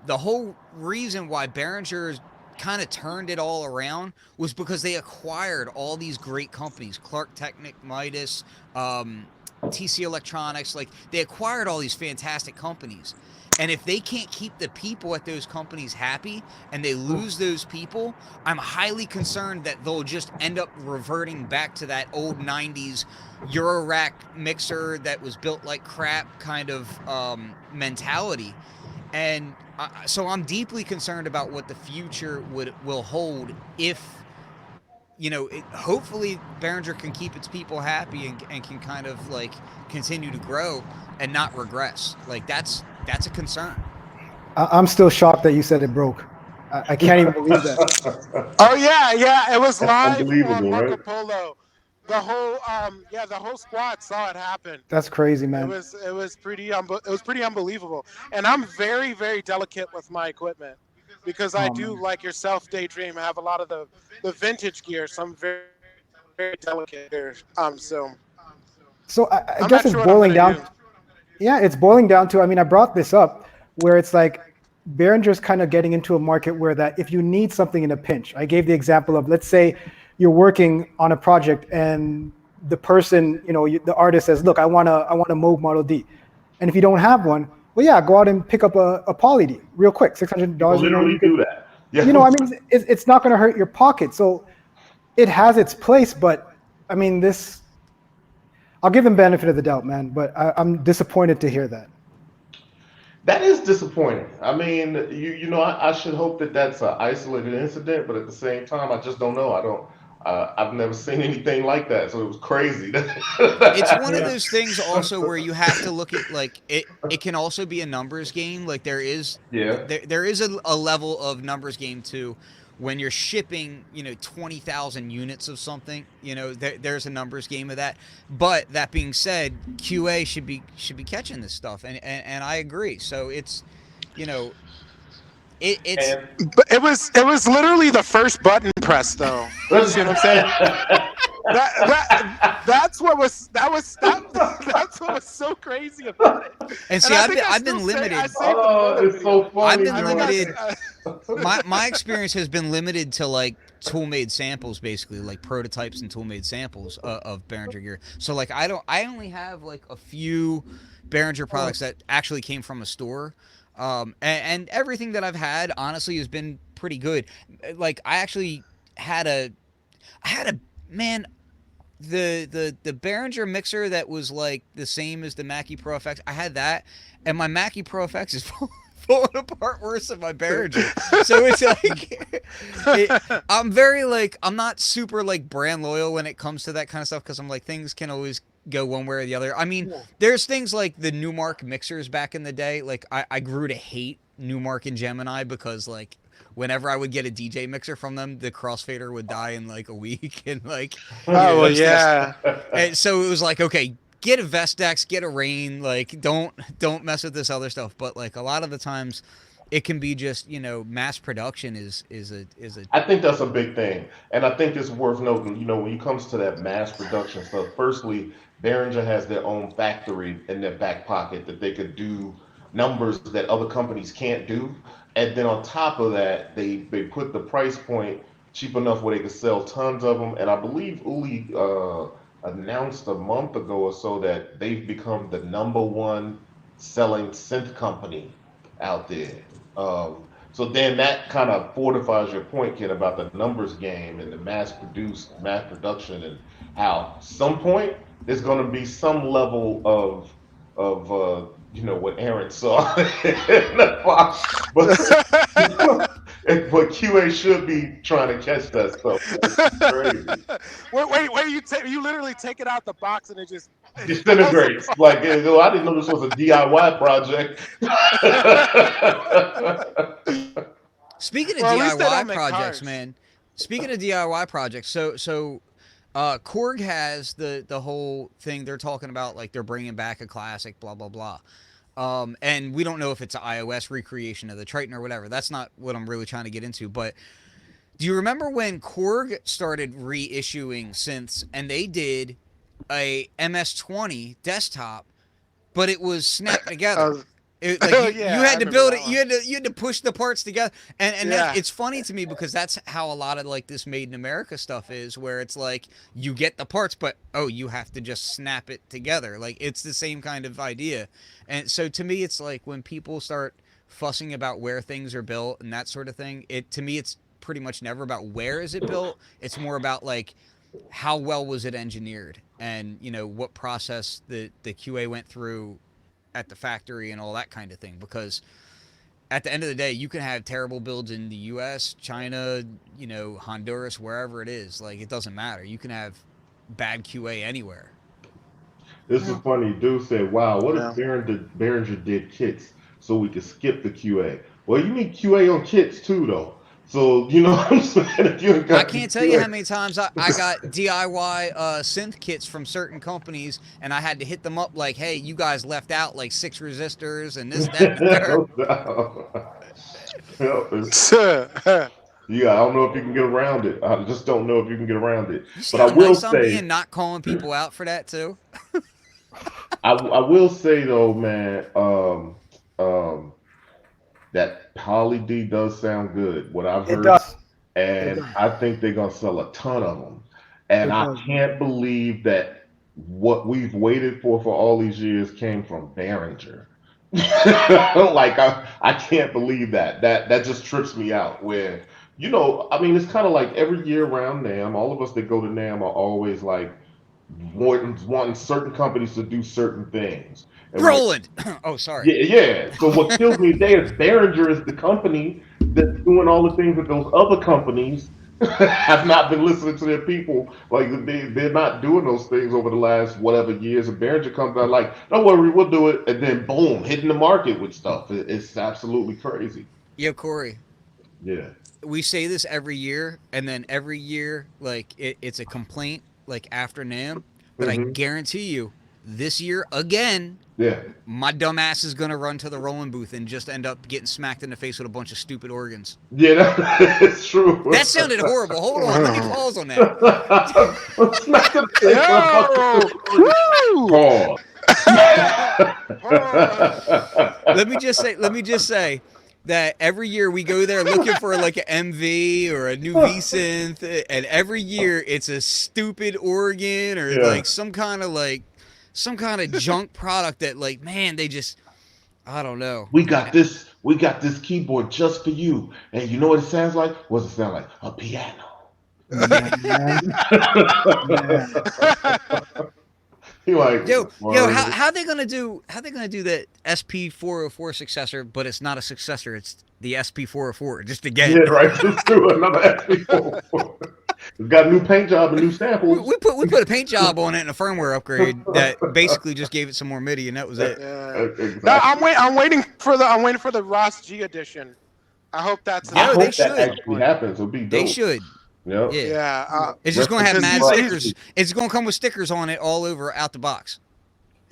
the whole reason why Behringer kind of turned it all around was because they acquired all these great companies, Clark Technic, Midas, um, TC Electronics. Like they acquired all these fantastic companies. And if they can't keep the people at those companies happy and they lose those people, I'm highly concerned that they'll just end up reverting back to that old 90s Eurorack mixer that was built like crap kind of mentality. And so I'm deeply concerned about what the future will hold if hopefully Behringer can keep its people happy and can kind of like continue to grow and not regress. Like that's a concern. I'm still shocked that you said it broke. I can't even believe that. Oh yeah, yeah. It was That's live on unbelievable, Marco right? Polo. The whole squad saw it happen. That's crazy, It man. was it was pretty it was pretty unbelievable. And I'm very very delicate with my equipment because I Oh do man. like yourself, Daydream. I have a lot of the vintage gear, so I'm very delicate here. So So I'm I not guess sure it's what I'm gonna boiling use. down. Yeah, it's boiling down to. I mean, I brought this up where it's like Behringer's kind of getting into a market where that if you need something in a pinch, I gave the example of let's say you're working on a project and the person, the artist says, "Look, I want a Moog Model D," and if you don't have one, well, yeah, go out and pick up a Poly D real quick, People $600. literally You could, do that. Yeah. I mean, it's not going to hurt your pocket, so it has its place. But I mean, this I'll give him benefit of the doubt, man. But I'm disappointed to hear that. That is disappointing. I mean, I should hope that that's an isolated incident, but at the same time, I just don't know. I don't. I've never seen anything like that, so it was crazy. It's one of Yeah. those things also where you have to look at like it can also be a numbers game. Like Yeah. there is a level of numbers game too when you're shipping 20,000 units of something. There's a numbers game of that. But that being said, QA should be catching this stuff, and I agree. So you know it's And But it was literally the first button press though. You see what I'm saying? That that's what was that was that that's what was so crazy about it. and And see I I've think been I I've still been say I limited. saved the oh, photo it's so video. I've funny, been I think bro. limited. I My experience has been limited to like tool made samples, basically like prototypes and tool made samples of Behringer gear. So like I only have like a few Behringer products that actually came from a store, and everything that I've had honestly has been pretty good. Like I actually had a I had a man the Behringer mixer that was like the same as the Mackie Pro FX. I had that, and my Mackie Pro FX is falling apart worse than my Behringer. So it's like, I'm very like I'm not super like brand loyal when it comes to that kind of stuff because I'm like things can always go one way or the other. I mean, there's things like the Newmark mixers back in the day. Like I grew to hate Newmark and Gemini because like whenever I would get a DJ mixer from them, the crossfader would die in like a week, and like, Oh well, those things. yeah. And so it was like, okay, get a Vestex, get a Rain, like don't mess with this other stuff. But like a lot of the times, it can be just mass production is a I think that's a big thing, and I think it's worth noting. When it comes to that mass production stuff, firstly, Behringer has their own factory in their back pocket that they could do numbers that other companies can't do, and then on top of that, they put the price point cheap enough where they could sell tons of them. And I believe Uli announced a month ago or so that they've become the number one selling synth company out there. So then that kind of fortifies your point, Ken, about the numbers game and the mass production, and how some point there's going to be some level of what Aaron saw in the box. But QA should be trying to catch that stuff. It's crazy. wait, you literally take it out the box and it falls Disintegrates. Like, I didn't know this was a DIY project. Speaking of Well, at least they DIY don't make projects, cars. man. Speaking of DIY projects, Korg has the whole thing they're talking about, like they're bringing back a classic, blah blah blah. And we don't know if it's an iOS recreation of the Triton or whatever. That's not what I'm really trying to get into. But do you remember when Korg started reissuing synths and they did a MS-20 desktop, but it was snapped together? Like you had to build it. You had to push the parts together, and it's funny to me because that's how a lot of like this Made in America stuff is, where it's like you get the parts, but you have to just snap it together. Like it's the same kind of idea, and so to me, it's like when people start fussing about where things are built and that sort of thing. To me, it's pretty much never about where is it built. It's more about like how well was it engineered, and what process the QA went through at the factory and all that kind of thing, because at the end of the day you can have terrible builds in the US, China, Honduras, wherever it is. Like it doesn't matter, you can have bad QA anywhere. This is funny. Dude said, "Wow, what if Behringer did kits so we could skip the QA?" Well, you need QA on kits too, though. So you know what I'm saying? If you I can't tell you how many times I got DIY synth kits from certain companies, and I had to hit them up like, "Hey, you guys left out like 6 resistors and this, that, and the third." Yeah, I don't know if you can get around it. I just don't know if you can get around it. You see But how nice I'm being, not calling people out for that too. I will say though, man, that Poly D does sound good. What I've heard, and I think they're gonna sell a ton of them. And I can't believe that what we've waited for all these years came from Behringer. Like I can't believe that. That just trips me out. Where I mean, it's kind of like every year around NAMM, all of us that go to NAMM are always like wanting certain companies to do certain things. And Roland. Oh, sorry. Yeah. So what kills me today is Behringer is the company that's doing all the things that those other companies have not been listening to their people. Like they're not doing those things over the last whatever years. And Behringer comes out like, don't worry, we'll do it, and then boom, hitting the market with stuff. It's absolutely crazy. Yo, Corey. Yeah. We say this every year, and then every year, like it's a complaint, like after NAMM. But I guarantee you, this year again, my dumb ass is gonna run to the rolling booth and just end up getting smacked in the face with a bunch of stupid organs. Yeah, that's true. That sounded horrible. Hold on, let me pause on that. Smacked in the face with a Let me just say that every year we go there looking for like an MV or a new V-synth, and every year it's a stupid organ or like some kind of junk product that, like, man, they just, I don't know. We got this keyboard just for you, and you know what it sounds like? What does it sound like? A piano. You're like, yo, how they gonna do that SP404 successor, but it's not a successor, it's the SP404, just again. Yeah, right. Just do another SP404. It's got a new paint job and new samples. We put a paint job on it and a firmware upgrade that basically just gave it some more MIDI, and that was it. Exactly. No, I'm waiting for the Ross G edition. I hope that's. I hope that actually happens. It'll be dope. They should. Yep. Yeah. It's just gonna have mad stickers. It's gonna come with stickers on it all over out the box.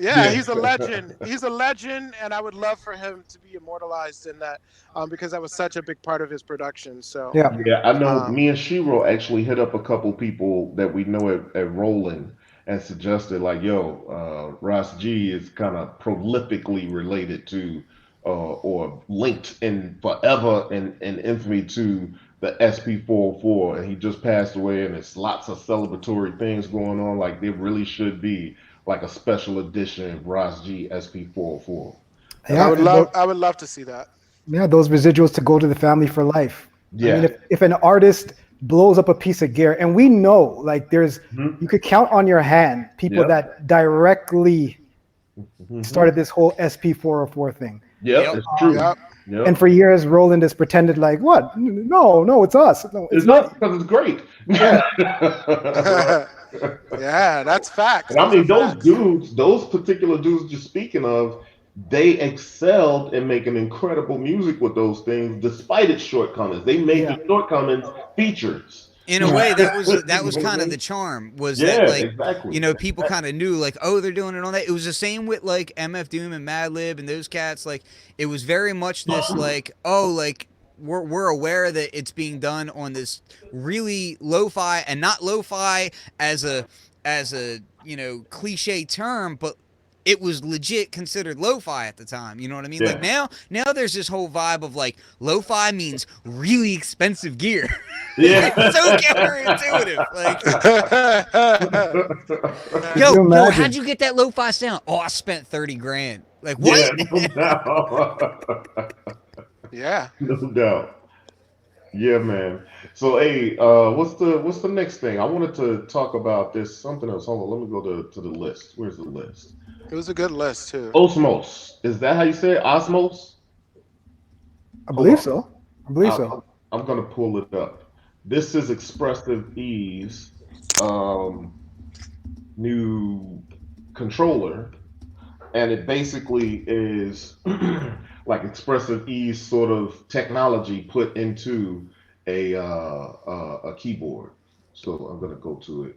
Yeah, he's a legend. He's a legend, and I would love for him to be immortalized in that, because that was such a big part of his production. So yeah, I know. Me and Shiro actually hit up a couple people that we know at Roland and suggested, like, yo, Ross G is kind of prolifically related to, or linked in forever in infamy to the SP404, and he just passed away, and there's lots of celebratory things going on. Like, there really should be like a special edition Ross G SP404. Yeah, I would love to see that. Yeah, those residuals to go to the family for life. Yeah. I mean, if an artist blows up a piece of gear, and we know, like, there's, you could count on your hand people that directly started this whole SP404 thing. Yep, Yep. it's true. Yep. Yep. And for years, Roland has pretended like, what? No, it's us. No, It's it's not not. because it's great. Yeah. Right. Yeah, that's facts. And I Those are mean, those facts. dudes, those particular dudes you're speaking of, they excelled in making incredible music with those things, despite its shortcomings. They made Yeah. the shortcomings features. In a Right. way, that was You know what I kind of the mean? charm. Was that Yeah, like, exactly. you know, people kind of knew like, oh, they're doing it on that. It was the same with like MF Doom and Madlib and those cats. Like, it was very much this like, oh, like we're aware that it's being done on this really lo-fi, and not lo-fi as a you know, cliche term, but it was legit considered lo-fi at the time. You know what I mean? Like Yeah. now there's this whole vibe of like lo-fi means really expensive gear. Yeah. It's so counterintuitive. Like, Could you yo, imagine? how'd you get that lo-fi sound? Oh, I spent 30 grand. Like, Yeah, what? no doubt. Yeah. No doubt. Yeah, man. So, hey, what's the next thing? I wanted to talk about this something else. Hold on, let me go to the list. Where's the list? It was a good list too. Osmos. Is that how you say it? Osmos? I Hold believe on. so. I believe I, so. I'm gonna pull it up. This is Expressive E's um, new controller, and it basically is like Expressive E's sort of technology put into a keyboard. So I'm gonna go to it.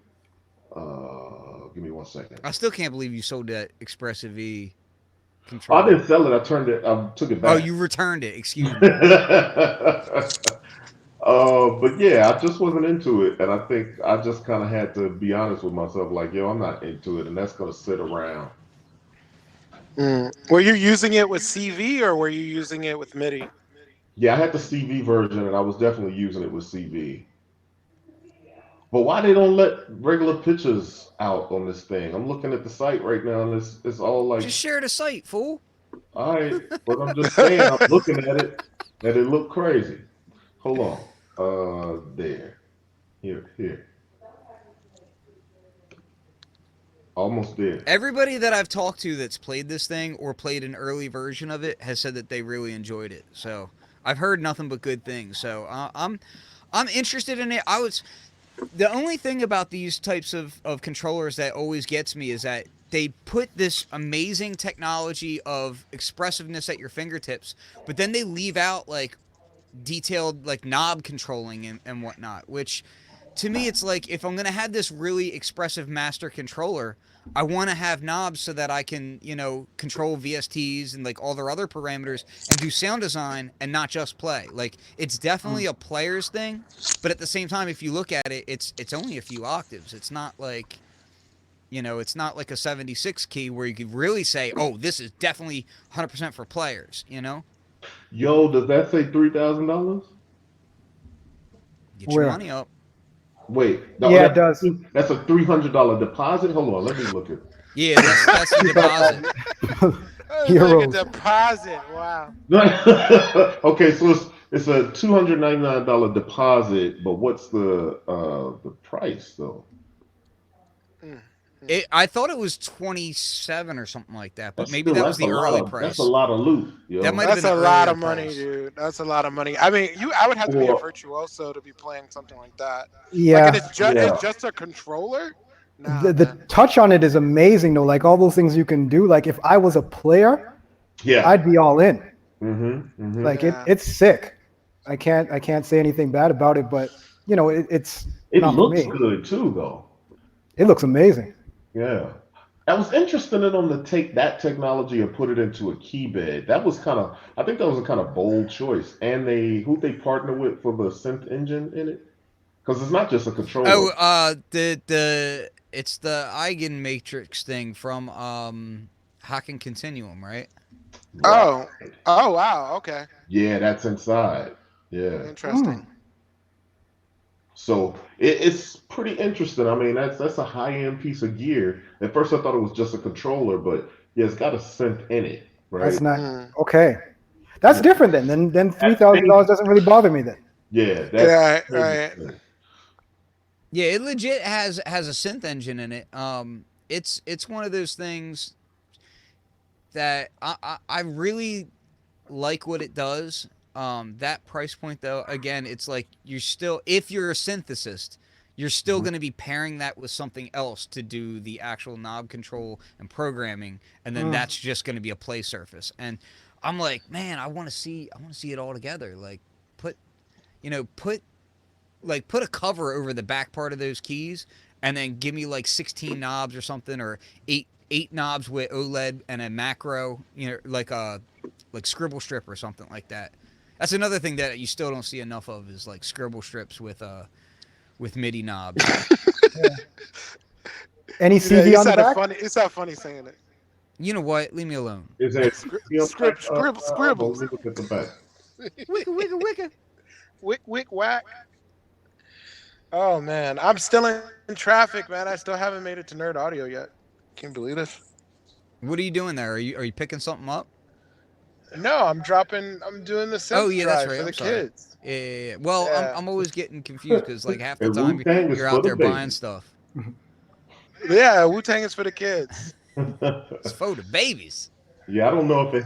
Give me 1 second. I still can't believe you sold that Expressive E I controller. didn't sell it. I turned it. I took it Oh, back. you returned it. Excuse me. But yeah, I just wasn't into it, and I think I just kind of had to be honest with myself, like, yo, I'm not into it, and that's gonna sit around. Were you using it with CV or were you using it with MIDI? Yeah, I had the CV version, and I was definitely using it with CV. But why they don't let regular pictures out on this thing? I'm looking at the site right now, and it's all like, Just share the site, fool. all right, but I'm just saying, I'm looking at it, and it looked crazy. Hold on, there, here, almost there. Everybody that I've talked to that's played this thing or played an early version of it has said that they really enjoyed it. So I've heard nothing but good things. So I'm interested in it. I was the only thing about these types of controllers that always gets me is that they put this amazing technology of expressiveness at your fingertips, but then they leave out like detailed like knob controlling and whatnot, which to me it's like if I'm gonna have this really expressive master controller, I want to have knobs so that I can, you know, control VSTs and like all their other parameters and do sound design and not just play. Like it's definitely a player's thing, but at the same time, if you look at it, it's only a few octaves. It's not like, you know, it's not like a 76 key where you could really say, oh, this is definitely 100% for players. You know, Yo, does that say $3,000? get your Where? money up. Wait, no, Yeah, it does. that's a $300 deposit. Hold on, let me look at. Yeah, that's the deposit. Oh, it's like a Heroes. deposit. Wow. Okay, so it's a $299 deposit, but what's the price though? Mm. I thought it was 27 or something like that, but That's maybe still that was that's a the lot early of price. that's a lot of loot, yo. That might have That's been a the lot earlier of money, price. dude. That's a lot of money. I mean, I would have to be a Or virtuoso to be playing something like that. Like, and Yeah. yeah, it's just a controller. Nah, The man. touch on it is amazing though. Like all those things you can do. Like if I was a player, yeah. I'd be all in. Mm-hmm. Like Yeah. it's sick. I can't say anything bad about it, but you know, it's It not for looks me. good too, though. It looks amazing. Yeah. I was interested in them to take that technology and put it into a key bed. That was kind of, I think that was a kind of bold choice. And who they partner with for the synth engine in it? Because it's not just a controller. Oh, it's the Eigen Matrix thing from Hacking Continuum, right? Right. Oh. Oh wow. Okay. Yeah, that's inside. Yeah. Interesting. So it's pretty interesting. I mean, that's a high end piece of gear. At first, I thought it was just a controller, but yeah, it's got a synth in it, That's right? not Mm. okay. That's Yeah. different then. Then That $3,000 thing, doesn't really bother me then. yeah, Yeah. that's Right. Yeah, it legit has a synth engine in it. It's one of those things. that I really like what it does. That price point though, again, it's like you're still, if you're a synthesist, you're still Mhm. going to be pairing that with something else to do the actual knob control and programming, and then Mm. that's just going to be a play surface. And I'm like, man, I want to see it all together. Like, put, you know, put a cover over the back part of those keys, and then give me like 16 knobs or something, or eight knobs with OLED and a macro, like scribble strip or something like that. That's another thing that you still don't see enough of, is like scribble strips with MIDI knobs. Yeah. Any Yeah, CV you on the sounded back? funny. You sound funny saying it. You know what? Leave me alone. Is there on the back? Hold on, let Scribbles. me look at the back. Wicka wicka wicka. Wick, wick, whack. Oh man, I'm still in traffic, man. I still haven't made it to Nerd Audio yet. Can you believe this? What are you doing there? Are you picking something up? No, I'm dropping. I'm doing the Oh synth yeah, that's drive right. for I'm the sorry. kids. Yeah. Well, I'm Yeah, I'm always getting confused because like half the And Wu time Tang is you're for out the there buying babies. stuff. yeah. Wu Tang is for the kids. It's for the babies. Yeah, I don't know if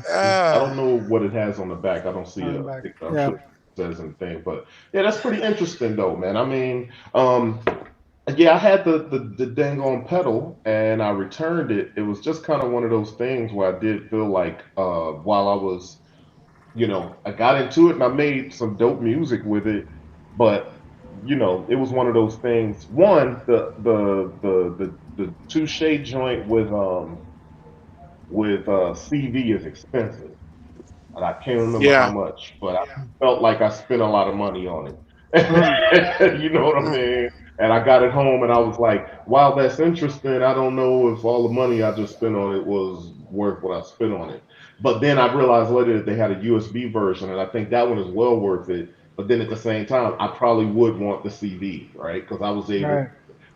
I Uh, don't know what it has on the back. I don't see On the a back. picture. I'm Yeah. sure it says anything, but yeah, that's pretty interesting though, man. I mean, yeah, I had the dang on pedal and I returned it. It was just kind of one of those things where I did feel like while I was, I got into it and I made some dope music with it, but it was one of those things. One, the touche joint with CV is expensive, and I can't remember how yeah. much, but I felt like I spent a lot of money on Mm. it. You know what I Mm. mean? And I got it home, and I was like, "Wow, that's interesting. I don't know if all the money I just spent on it was worth what I spent on it." But then I realized later that they had a USB version, and I think that one is well worth it. But then at the same time, I probably would want the CD, right? Because I was able Right.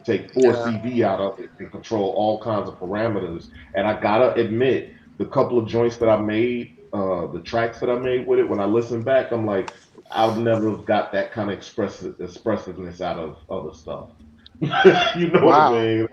take four Yeah. CV out of it and control all kinds of parameters. And I gotta admit, the couple of joints that I made, the tracks that I made with it, when I listen back, I'm like, I've never got that kind of expressiveness out of other stuff. You know what I Wow. mean?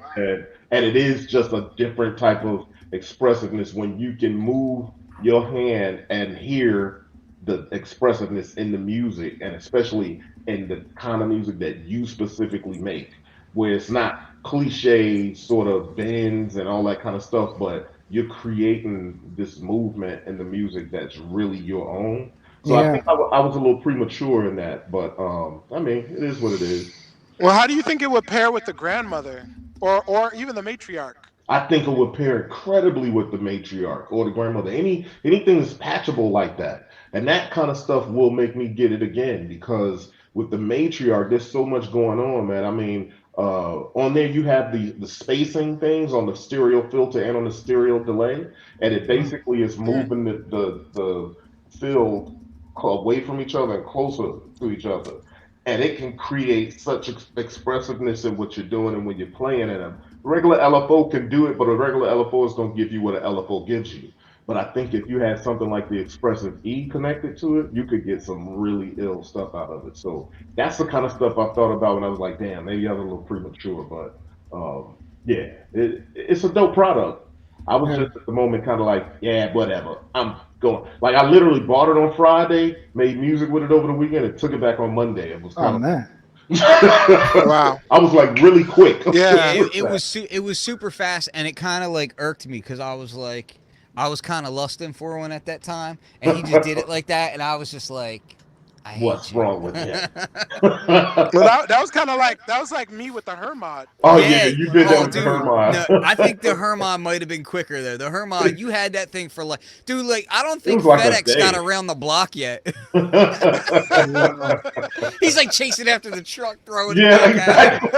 And it is just a different type of expressiveness when you can move your hand and hear the expressiveness in the music, and especially in the kind of music that you specifically make, where it's not cliche sort of bends and all that kind of stuff, but you're creating this movement in the music that's really your own. So I Yeah. think I was a little premature in that, but I mean, it is what it is. Well, how do you think it would pair with the grandmother, or even the matriarch? I think it would pair incredibly with the matriarch or the grandmother. Anything that's patchable like that, and that kind of stuff will make me get it again because with the matriarch, there's so much going on, man. I mean, on there you have the spacing things on the stereo filter and on the stereo delay, and it Mm. basically is Mm. moving the field away from each other and closer to each other. And it can create such expressiveness in what you're doing and when you're playing in them. Regular LFO can do it, but a regular LFO is going to give you what an LFO gives you. But I think if you had something like the Expressive E connected to it, you could get some really ill stuff out of it. So that's the kind of stuff I thought about when I was like, damn, maybe I was a little premature, but yeah, it's a dope product. I was Yeah. just at the moment kind of like, yeah, whatever. I'm going. Like I literally bought it on Friday, made music with it over the weekend, and took it back on Monday. It was Oh kind of. man. Wow. I was like really quick Yeah, Yeah. with it that. was it was super fast, and it kind of like irked me because I was kind of lusting for one at that time, and he just did it like that, and I was just like, I What's hate you. wrong with him? Well, that was kind of like that was like me with the Hermod Oh yeah, Yeah. you when I did that had Oh, the with the dude. Hermod. No, I Hermod. think the Hermod might have been quicker though. The Hermod, you had that thing for like, dude. Like, I don't It think was like a FedEx got day. around the block yet. Wow. He's like chasing after the truck, throwing it Yeah, back at him, exactly.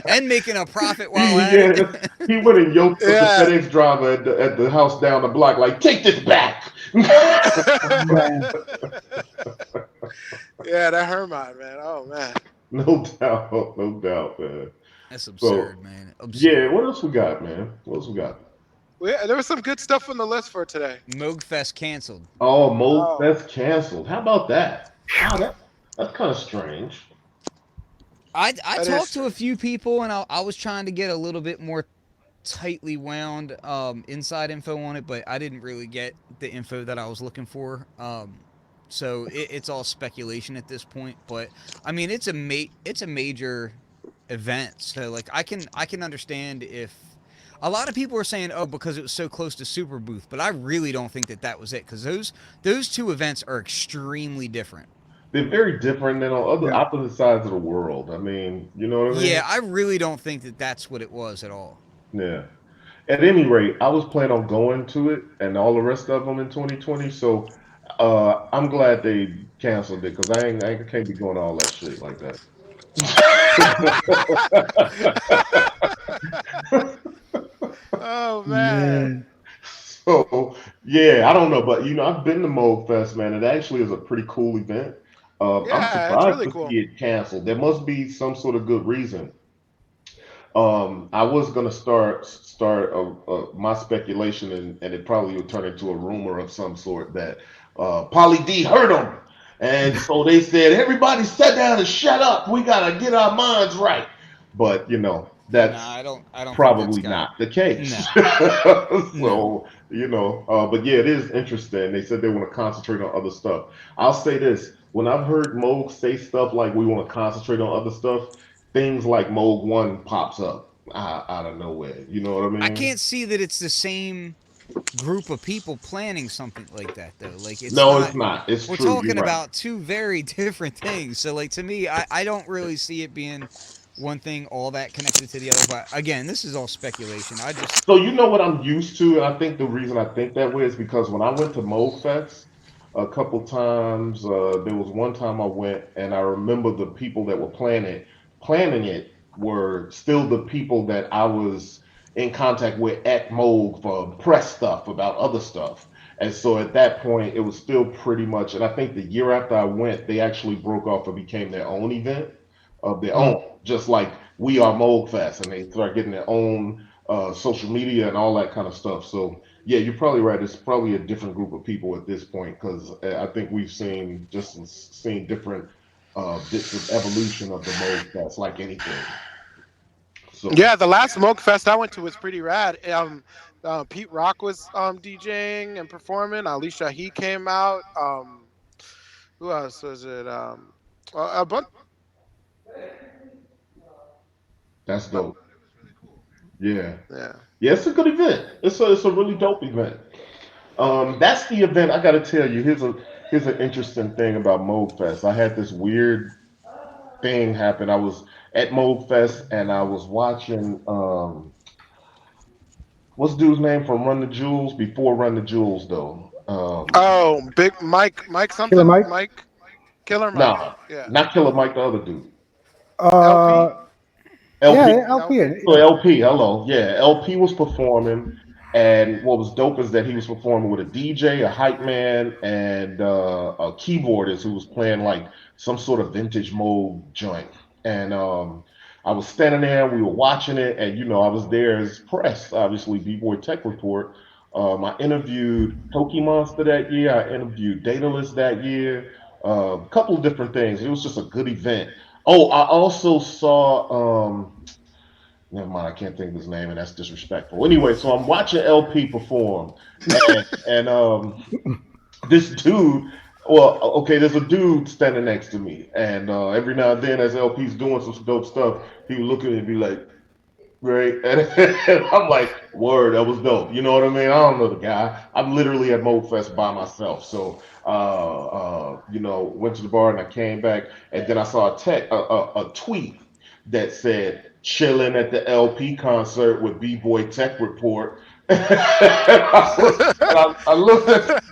and making a profit while He, at yeah, it. he went and yoked up the yeah. FedEx driver at the house down the block, like, take this back. Oh man. yeah, that Hermod, man. Oh man. No doubt, no doubt, man. That's absurd, So, man. yeah, Absurd. what else we got, man? What else we got? Yeah, there was some good stuff on the list for today. Moogfest canceled. Oh, Mo, Oh, that's canceled. How about that? Wow, that's kind of strange. I that is talked to a strange. few people, and I was trying to get a little bit more tightly wound inside info on it, but I didn't really get the info that I was looking for. So it's all speculation at this point. But I mean, it's a major event. So like I can understand if a lot of people are saying, oh, because it was so close to Super Booth, but I really don't think that that was it because those two events are extremely different. They're very different than on other Yeah. opposite sides of the world. I mean, you know what I Yeah, mean? I really don't think that that's what it was at all. Yeah. At any rate, I was planning on going to it and all the rest of them in 2020. So I'm glad they canceled it because I can't be going to all that shit like that. Oh man. Man. So yeah, I don't know, but I've been to Moog Fest, man. It actually is a pretty cool event. I'm Yeah, it's surprised really to cool. see it canceled. There must be some sort of good reason. I was gonna start my speculation, and it probably would turn into a rumor of some sort that Polly D hurt him, and so they said everybody sit down and shut up. We gotta get our minds right. But Nah, that's I don't think that's probably got not the case. no, no. So but yeah, it is interesting. They said they want to concentrate on other stuff. I'll say this: when I've heard Moog say stuff like we want to concentrate on other stuff, things like Moog One pops up out of nowhere. You know what I I mean? can't see that it's the same group of people planning something like that though. Like it's No, it's not. not. It's We're true. You're talking right. about two very different things. So like to me, I don't really see it being one thing all that connected to the other. But again, this is all speculation. I just So you know what I'm used to, and I think the reason I think that way is because when I went to Mo Fest a couple times, there was one time I went, and I remember the people that were planning it were still the people that I was in contact with at Moog for press stuff about other stuff. And so at that point, it was still pretty much, and I think the year after I went, they actually broke off and became their own event of their Mm. own, just like we are Moog Fest, and they start getting their own social media and all that kind of stuff. So yeah, you're probably right. It's probably a different group of people at this point because I think we've seen different bits of evolution of the mode that's like anything. So Yeah, the last Smoke Fest I went to was pretty rad. Pete Rock was DJing and performing. Alicia he came out. Who else was it? A bunch. that's dope. Yeah, Yeah. yeah, it's a good event. It's a really dope event. That's the event. I got to tell you, here's an interesting thing about Mode Fest. I had this weird thing happen. I was at Mode Fest and I was watching what's dude's name from Run the Jewels before Run the Jewels though. Oh, Big Mike Killer something, Mike. Mike, Killer Mike. Nah, Yeah. not Killer Mike, the other dude. Uh, LP, yeah, LP. yeah, LP. LP. So Yeah. LP, hello. Yeah, LP was performing, and what was dope is that he was performing with a DJ, a hype man, and a keyboardist who was playing like some sort of vintage mode joint. And I was standing there, we were watching it, and I was there as press, obviously, B-Boy Tech Report. I interviewed Toki Monster that year, I interviewed Daedalus that year, a couple of different things. It was just a good event. Oh, I also saw never mind, I can't think of his name, and that's disrespectful. Anyway, so I'm watching LP perform, and this dude, well, okay, there's a dude standing next to me, and every now and then, as LP's doing some dope stuff, he would look at me and be like, right, and I'm like, word, that was dope. You know what I mean? I don't know the guy. I'm literally at MoFest by myself, so went to the bar and I came back, and then I saw a tweet that said chilling at the LP concert with B-Boy Tech Report. I looked at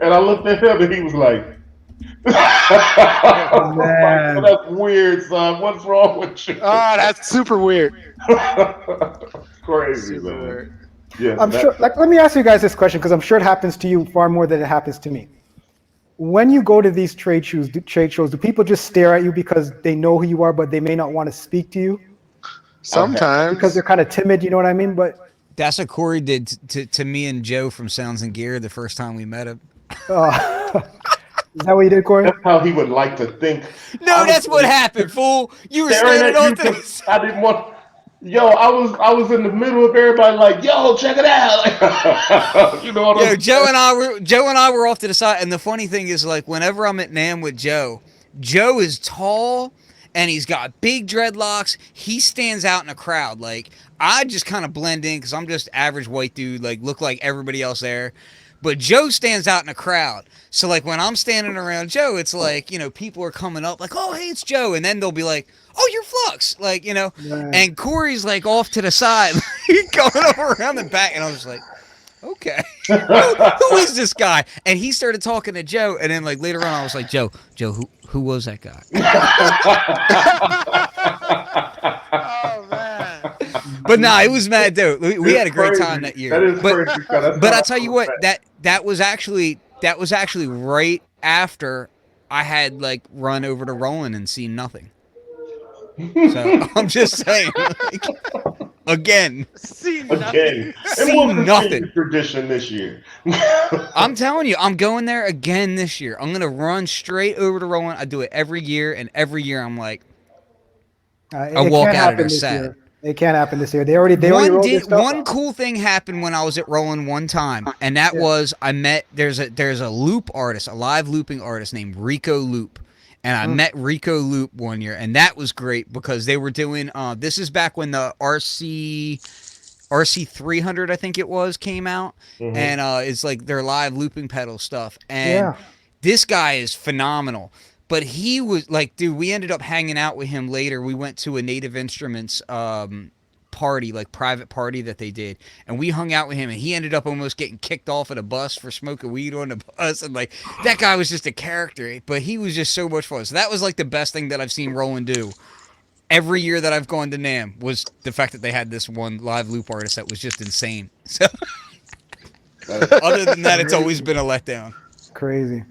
and I looked at him and he was like, I was like, yo, Man. that's weird, son. What's wrong with you? Oh, that's super weird. Crazy, Super man. weird. Yeah, so I'm sure. Like, let me ask you guys this question because I'm sure it happens to you far more than it happens to me. When you go to these trade shows, do people just stare at you because they know who you are, but they may not want to speak to you I've had because Sometimes. they're kind of timid? You know what I mean? But that's what Corey did to me and Joe from Sounds and Gear the first time we met him. is that what you did, Corey? that's how he would like to think. No, I was that's what happened, fool. You were staring standing at on you to because this. I didn't want. Yo, I was in the middle of everybody like, yo, check it out. Like, you know what Yo, I'm saying? Joe and I were off to the side, and the funny thing is, like, whenever I'm at Nam with Joe, Joe is tall and he's got big dreadlocks. He stands out in a crowd. Like, I just kind of blend in because I'm just average white dude, like look like everybody else there. But Joe stands out in a crowd. So like when I'm standing around Joe, it's like, people are coming up like, oh hey, it's Joe, and then they'll be like, oh, you're Flux, Right. and Corey's like off to the side, going over around the back, and I was like, okay. Who is this guy? And he started talking to Joe, and then like later on, I was like, Joe, who was that guy? Oh man. But nah, it was mad dope. We had a great Crazy. time that year. That is but crazy. That's but how I tell you I what, met. that was actually right after I had like run over to Roland and seen nothing. So I'm just saying, like, again, See nothing. Again, and see we'll continue nothing. tradition this year. I'm telling you, I'm going there again this year. I'm gonna run straight over to Roland. I do it every year, and every year I'm like, I It walk can't out of there happen this sad. year. It can't happen this year. They already rolled their stuff One out. cool thing happened when I was at Roland one time, and that Yeah. was I met there's a loop artist, a live looping artist named Rico Loop. And I met Rico Loop one year, and that was great because they were doing this is back when the RC 300, I think it was, came out. Mhm. And it's like their live looping pedal stuff. And Yeah. this guy is phenomenal. But he was like, dude, we ended up hanging out with him later. We went to a Native Instruments party, like private party that they did, and we hung out with him, and he ended up almost getting kicked off at a bus for smoking weed on the bus. And like that guy was just a character, but he was just so much fun. So that was like the best thing that I've seen Roland do every year that I've gone to NAMM, was the fact that they had this one live loop artist that was just insane. So other than that, it's always been a letdown. Crazy.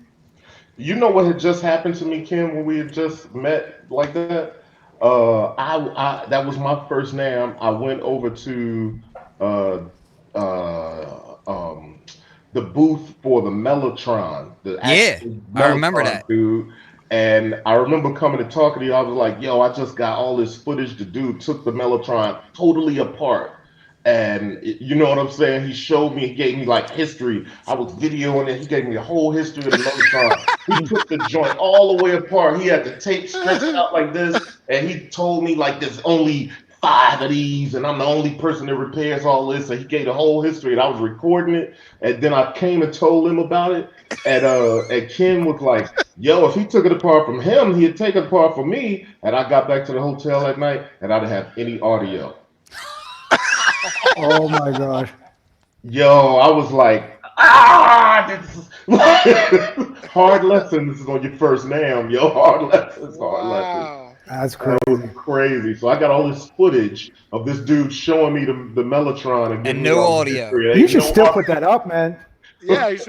You know what had just happened to me, Kim, when we had just met like that? I that was my first name. I went over to uh, um, the booth for the Mellotron, the Yeah, actual I remember Mellotron that. dude. And I remember coming and talking to you. I was like, "Yo, I just got all this footage. The dude took the Mellotron totally apart." And you know what I'm saying? He showed me, he gave me like history. I was videoing it. He gave me the whole history of the Mellotron. He took the joint all the way apart. He had the tape stretched out like this, and he told me like there's only five of these, and I'm the only person that repairs all this. And he gave the whole history, and I was recording it. And then I came and told him about it, and Ken was like, "Yo, if he took it apart from him, he'd take it apart from me." And I got back to the hotel at night, and I didn't have any audio. Oh my gosh. Yo, I was like, this is hard lessons on your first name, yo. Hard lessons, hard lessons. Wow. That's That was crazy. crazy. So I got all this footage of this dude showing me the Mellotron and giving And me no all the audio. history. You Ain't should no still audio. put that up, man. Yeah, you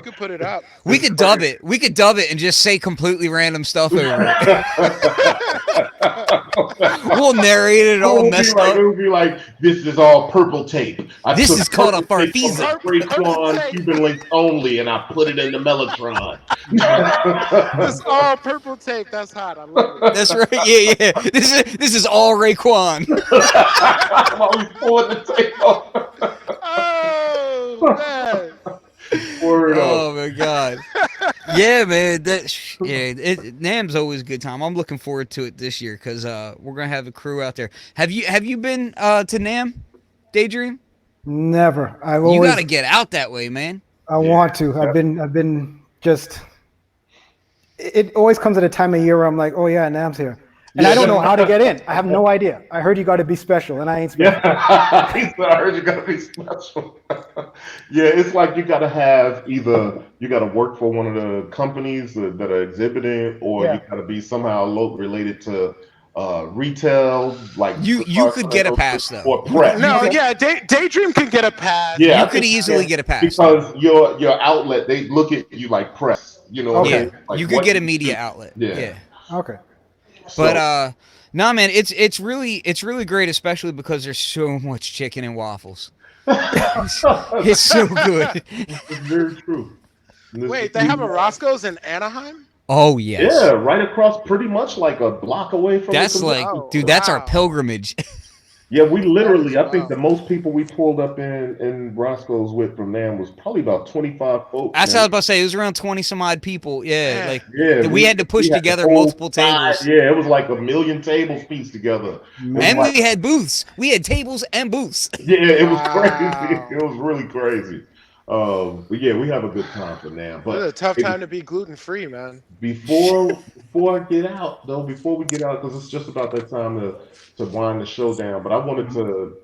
could put it up. We could dub it. We could dub it and just say completely random stuff over it. We'll narrate it all messed It up. would be like, this is all purple tape. I This took is called a purple tape from farfisa. the Raekwon Cuban links only, and I put it in the Mellotron. It's all purple tape. That's hot. I love it. That's right. Yeah, yeah. This is all Raekwon. I'm always pulling the tape off. Oh man. Word up. Oh my god. Yeah, man. NAMM's always a good time. I'm looking forward to it this year because we're gonna have a crew out there. Have you been to NAMM, Daydream? Never. I've You always. gotta get out that way, man. I want to. I've been just. It always comes at a time of year where I'm like, oh yeah, Nam's here, and I don't know how to get in. I have no idea. I heard you got to be special, and I ain't special. Yeah, he said, I heard you gotta be special. Yeah, it's like you gotta have either you gotta work for one of the companies that are exhibiting, or Yeah. you gotta be somehow related to retail, like You could get a pass though. or press. No, yeah, Daydream can get a pass. Yeah, You I could think- easily yeah, get a pass. because your outlet, they look at you like press. You know what Okay. I Yeah, mean? Like, you could what get a you media do. outlet. Yeah. Yeah. Okay. But So- nah, man, it's really great, especially because there's so much chicken and waffles. It's so good. it's very true. Wait, they have a Roscoe's in Anaheim? Oh yes. Yeah, right across, pretty much like a block away from. That's the like, Oh, dude, that's our wow. pilgrimage. Yeah, we That is literally, I think wild. the most people we pulled up in Roscoe's with from them was probably about 25 folks, That's how I man. was about to say. It was around 20 some odd people. Yeah, Man. like Yeah, we had to we push had the together whole multiple side. tables, Yeah, it was like a million tables pieced together. It was and Man. like, we had booths. We had tables and booths. yeah, it was crazy. Wow. It was really crazy. But yeah, we have a good time for now. This is But a tough hey, time to be gluten free, man. before I get out though, before we get out, because it's just about that time to wind the show down. But I wanted to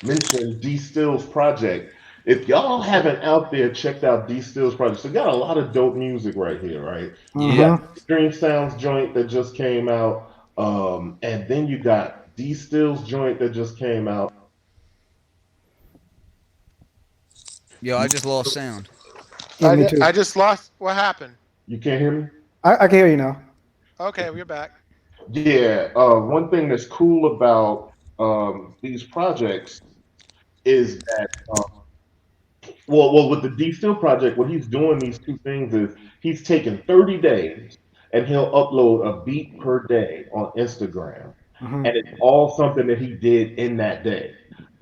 mention D Still's project. If y'all haven't out there checked out D Still's project, so got a lot of dope music right here, right? You Yeah. got Mm-hmm. Daydream Sounds joint that just came out, and then you got D Still's joint that just came out. Yo, I just lost sound. Yeah, me too. I just lost. What happened? You can't hear me? I can hear you now. Okay, we're back. Yeah. One thing that's cool about these projects is that with the D Still project, what he's doing these two things is he's taking 30 days and he'll upload a beat per day on Instagram. And it's Mm-hmm. all something that he did in that day.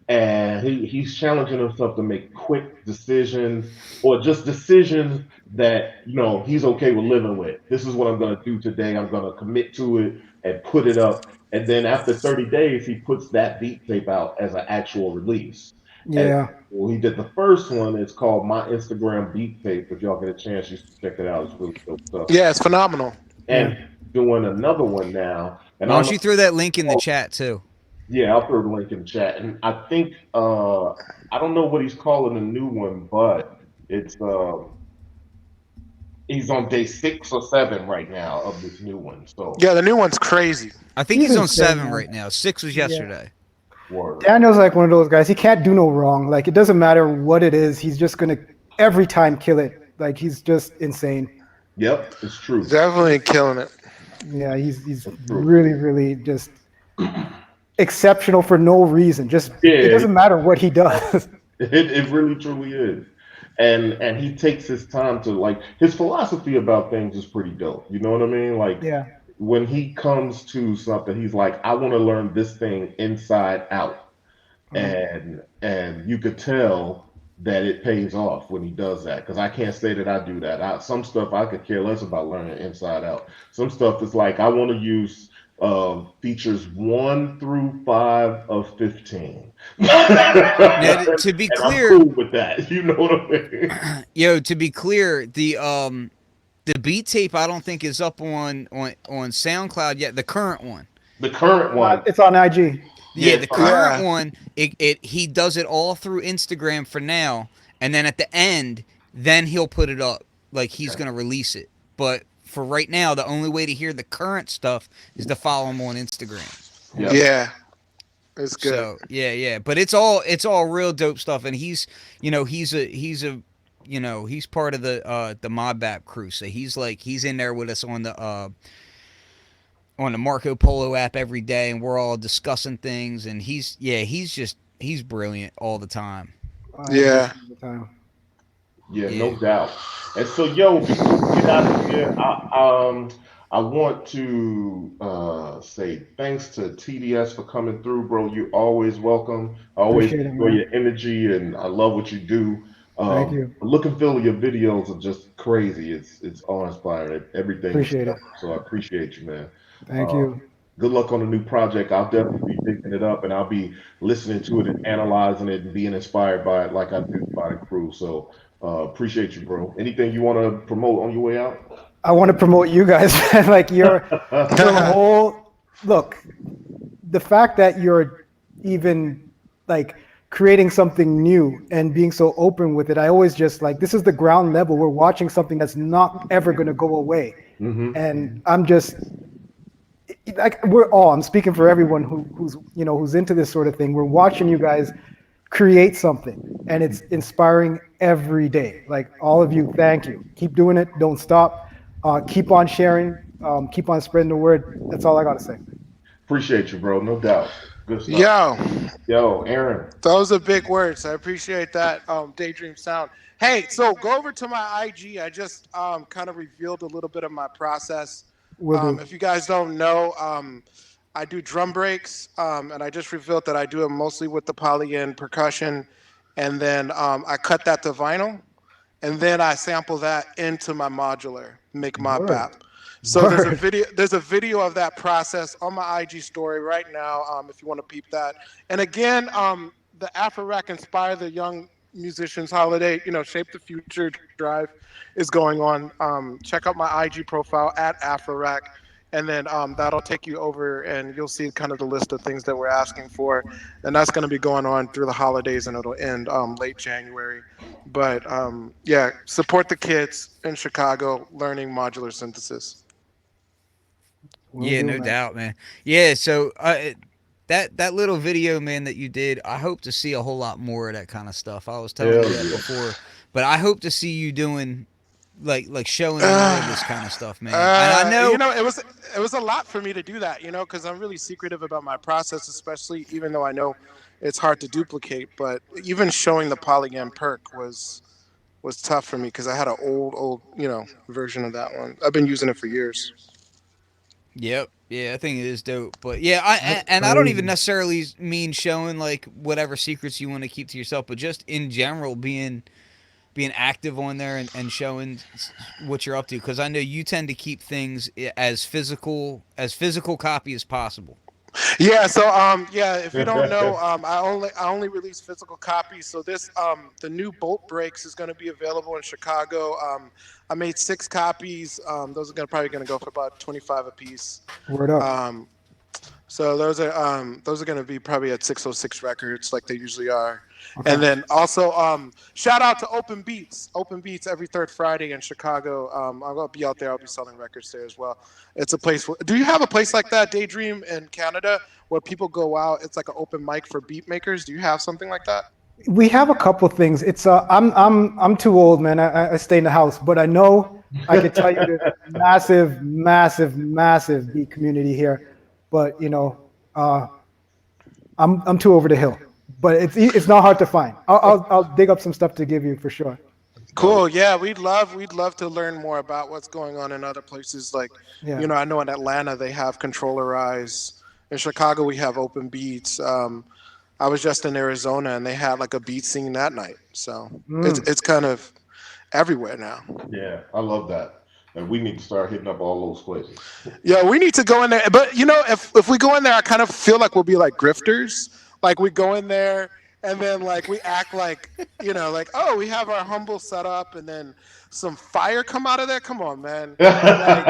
And he's challenging himself to make quick decisions or just decisions that, he's okay with living with. This is what I'm going to do today. I'm going to commit to it and put it up. And then after 30 days, he puts that beat tape out as an actual release. And Yeah. well, he did the first one. It's called My Instagram Beat Tape. If y'all get a chance, you should check it out. It's really dope stuff. Yeah, it's phenomenal. And Yeah. he's doing another one now. And Why I don't don't know. you throw that link in the Oh, chat too? yeah, I'll throw the link in the chat. And I think I don't know what he's calling the new one, but it's he's on day 6 or 7 right now of this new one. So Yeah, the new one's crazy. I think He's he's on insane, 7 man. right now. 6 was Yeah. yesterday. word. Daniel's like one of those guys. He can't do no wrong. Like it doesn't matter what it is. He's just gonna every time kill it. Like he's just insane. Yep, it's true. Definitely killing it. Yeah, he's It's true. really really just exceptional for no reason. Just it Yeah, doesn't matter what he does. it really truly is. And he takes his time to like his philosophy about things is pretty dope. You know what I mean? Like Yeah. when he comes to something, he's like, I want to learn this thing inside out. Mhm. And you could tell that it pays off when he does that because I can't say that I do that. Some stuff I could care less about learning inside out. Some stuff is like I want to use features 1 through 5 of 15, Now, and to be I'm clear, cool with that. You know what I mean? yo, to be clear, the beat tape I don't think is up on SoundCloud yet. The current one. The current one, It's on IG. yeah, Yeah, it's the on. current Yeah. one, it he does it all through Instagram for now, and then at the end, then he'll put it up like he's gonna release it. But for right now, the only way to hear the current stuff is to follow him on Instagram. Yep. Yeah, it's good. So yeah, but it's all real dope stuff, and he's part of the Modbap crew, so he's in there with us on the Marco Polo app every day, and we're all discussing things. And he's brilliant all the time. I have Yeah. listened all the time. Yeah, Yeah. no doubt. And so, yo, before we get out of here, I want to say thanks to TDS for coming through, bro. You always welcome. I always Appreciate it, enjoy man. your energy, and I love what you do. Thank you. The look and feel of your videos are just crazy. It's awe-inspiring. Everything is Appreciate it. stellar. So I appreciate you, man. Thank Uh, you. Good luck on the new project. I'll definitely be picking it up, and I'll be listening to it and analyzing it and being inspired by it, like I do by the crew. So appreciate you, bro. Anything you want to promote on your way out? I want to promote you guys, man. Like your whole look. The fact that you're even like creating something new and being so open with it, I always just like this is the ground level. We're watching something that's not ever going to go away, Hmm. and I'm just like we're all. I'm speaking for everyone who's into this sort of thing. We're watching you guys create something, and it's inspiring every day. Like all of you, thank you. Keep doing it. Don't stop. Keep on sharing. Keep on spreading the word. That's all I got to say. Appreciate you, bro. No doubt. Good stuff. Yo, Yo, Aaron. those are big words. I appreciate that. Daydream Sound. Hey, so go over to my IG. I just kind of revealed a little bit of my process. Will do. If you guys don't know, I do drum breaks, and I just revealed that I do it mostly with the poly and percussion, and then I cut that to vinyl, and then I sample that into my modular, make Modbap. Word. So there's a Word. video. There's a video of that process on my IG story right now. If you want to peep that. And again, the Afro Rack Inspire the Young Musicians Holiday, Shape the Future Drive is going on. Check out my IG profile at Afro Rack, and then that'll take you over, and you'll see kind of the list of things that we're asking for, and that's going to be going on through the holidays, and it'll end late January. But yeah, support the kids in Chicago learning modular synthesis. Will Yeah, do, no man. doubt, man. Yeah, so that little video, man, that you did, I hope to see a whole lot more of that kind of stuff. I was telling Hell you that yeah. before, but I hope to see you doing like showing me more of this kind Uh, of stuff, man. And I know, it was a lot for me to do that, because I'm really secretive about my process, especially even though I know it's hard to duplicate. But even showing the polygon perk was tough for me because I had an old version of that one. I've been using it for years. yep, yeah, I think it is dope. But yeah, That's and I don't even crazy. necessarily mean showing like whatever secrets you want to keep to yourself, but just in general being active on there and showing what you're up to, because I know you tend to keep things as physical copy as possible. Yeah, so yeah, if you don't know, I only release physical copies. So this the new Bolt Breaks is going to be available in Chicago. I made 6 copies. Those are probably going to go for about 25 a piece. Word up. Um, so those are going to be probably at 606 Records like they usually are. Okay. And then also shout out to Open Beats. Open Beats every third Friday in Chicago. I'm gonna be out there. I'll be selling records there as well. It's a place. Do you have a place like that, Daydream, in Canada, where people go out? It's like an open mic for beat makers. Do you have something like that? We have a couple things. It's I'm too old, man. I stay in the house, but I know I could tell you there's a massive, massive, massive beat community here. But I'm too over the hill. But it's not hard to find. I'll dig up some stuff to give you for sure. Cool. Yeah, we'd love to learn more about what's going on in other places. Like, Yeah. I know in Atlanta they have Controllerize. In Chicago we have Open Beats. I was just in Arizona and they had like a beat scene that night. So it's Mm. it's kind of everywhere now. Yeah, I love that. And we need to start hitting up all those places. Yeah, we need to go in there. But if we go in there, I kind of feel like we'll be like grifters. Like we go in there and then like we act like like, oh, we have our humble setup, and then some fire come out of there. Come on, man. Like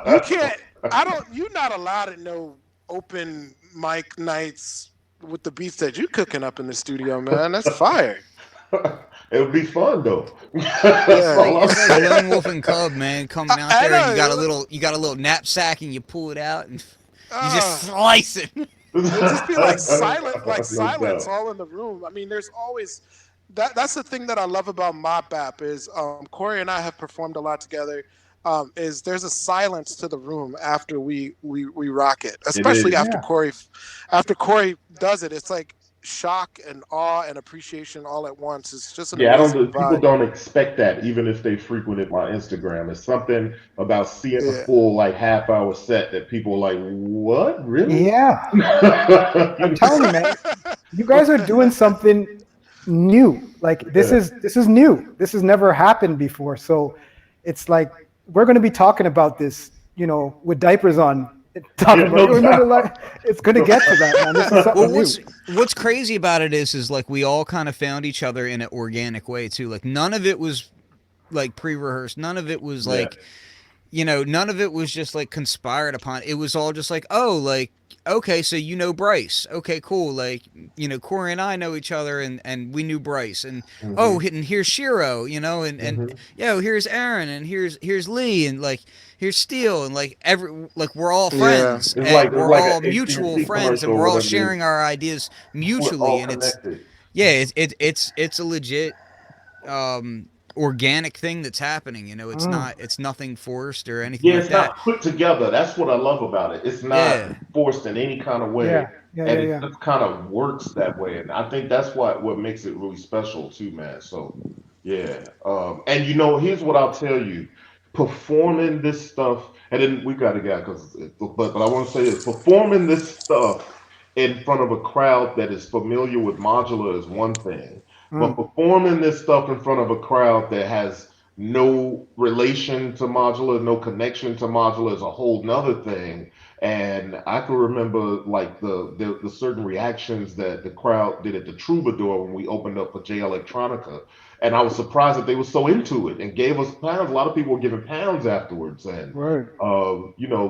you can't. I don't. You're not allowed to know open mic nights with the beats that you cooking up in the studio, man. That's fire. It would be fun though. It's That's like all Yeah. I'm it's like saying. lone wolf and cub, man, coming out I there, and you got a know. little you got a little knapsack, and you pull it out, and you just Uh, slice it. It'll just be like silent, like No silence doubt. all in the room. I mean, there's always that's the thing that I love about Modbap is Corey and I have performed a lot together. Is there's a silence to the room after we rock it, It especially is. Yeah. After Corey does it. It's like shock and awe and appreciation all at once. It's just an Yeah, I amazing don't. People vibe. don't expect that, even if they frequented my Instagram. It's something about seeing a Yeah. full like half-hour set that people are like, "What? Really?" Yeah. I'm You telling you, man. You guys are doing something new. Like this know? is new. This has never happened before. So it's like we're going to be talking about this, with diapers on, Yeah, talking about. no Remember, like doubt. it's going to No. get to that, man. This is Well, something what's new. what's crazy about it is like we all kind of found each other in an organic way too. Like none of it was like pre-rehearsed. None of it was Yeah, like none of it was just like conspired upon. It was all just like, oh, like okay, so Bryce. Okay, cool. Like Corey and I know each other, and we knew Bryce, and hmm oh, and here's Shiro, and hmm here's Aaron, and here's Lee, and like here's Steele, and like we're all Yeah. friends, It's and we're like an all mutual AT&T friends, commercial and or we're all whatever it sharing is. our ideas We're mutually, all and connected. it's a legit organic thing that's happening. Mm. It's nothing forced or anything Yeah, like it's that. not put together. That's what I love about it. It's not Yeah. forced in any kind of way, Yeah. Yeah. and Yeah. it Yeah. just kind of works that way. And I think that's what makes it really special too, man. So yeah, and here's what I'll tell you. performing this stuff, and then we got to get because, but I want to say this: performing this stuff in front of a crowd that is familiar with modular is one thing, but Mm. performing this stuff in front of a crowd that has no relation to modular, no connection to modular is a whole nother thing. And I can remember like the certain reactions that the crowd did at the Troubadour when we opened up for J Electronica, and I was surprised that they were so into it and gave us pounds. A lot of people were giving pounds afterwards, and Word.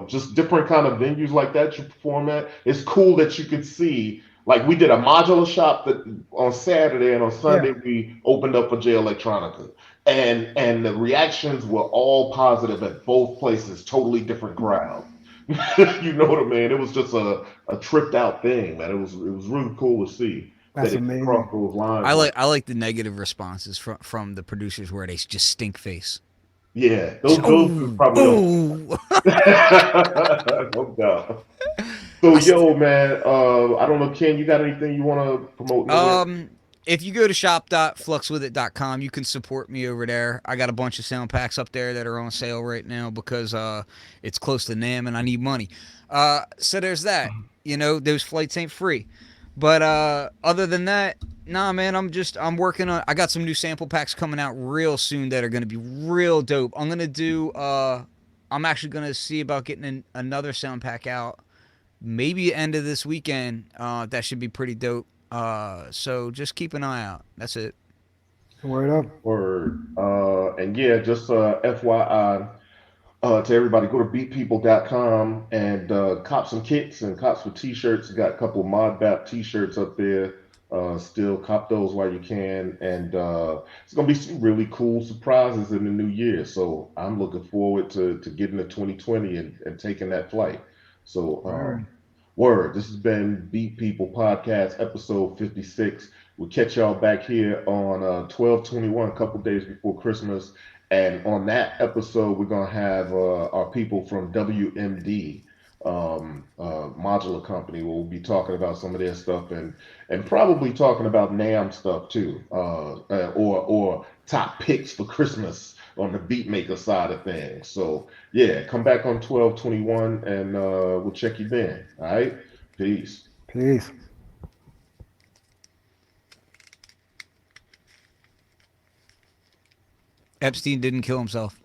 just different kind of venues like that you perform at. It's cool that you could see. Like we did a modular shop that on Saturday, and on Yeah. Sunday we opened up for J Electronica, and the reactions were all positive at both places. Totally different crowd. You know what I mean? It was just a tripped out thing, man. It was really cool to see that That's it amazing. crossed those lines. Like, I like the negative responses from the producers where they just stink face. yeah, Just, those are oh, probably the oh. no doubt. So I st- yo, man, I don't know, Ken, you got anything you want to promote in the way? if you go to shop.fluxwithit.com, you can support me over there. I got a bunch of sound packs up there that are on sale right now because it's close to NAMM and I need money. So there's that. You know, those flights ain't free. But other than that, nah, man, I'm working on. I got some new sample packs coming out real soon that are gonna be real dope. I'm gonna do. I'm actually gonna see about getting another sound pack out maybe end of this weekend. That should be pretty dope. So just keep an eye out. That's it. Word up. Word. And yeah, just FYI, to everybody, go to beatpeople.com and cop some kits and cop some t-shirts. Got a couple of Modbap t-shirts up there. Still cop those while you can. And it's gonna be some really cool surprises in the new year. So I'm looking forward to getting to 2020 and taking that flight. So Word. word. This has been Beat People Podcast, episode 56. We'll catch y'all back here on 12/21, a couple days before Christmas. And on that episode, we're gonna have our people from WMD, Modular Company. We'll be talking about some of their stuff and probably talking about NAMM stuff too, or top picks for Christmas on the beat maker side of things. So yeah, come back on 12/21 and we'll check you then. All right, peace. Peace. Epstein didn't kill himself.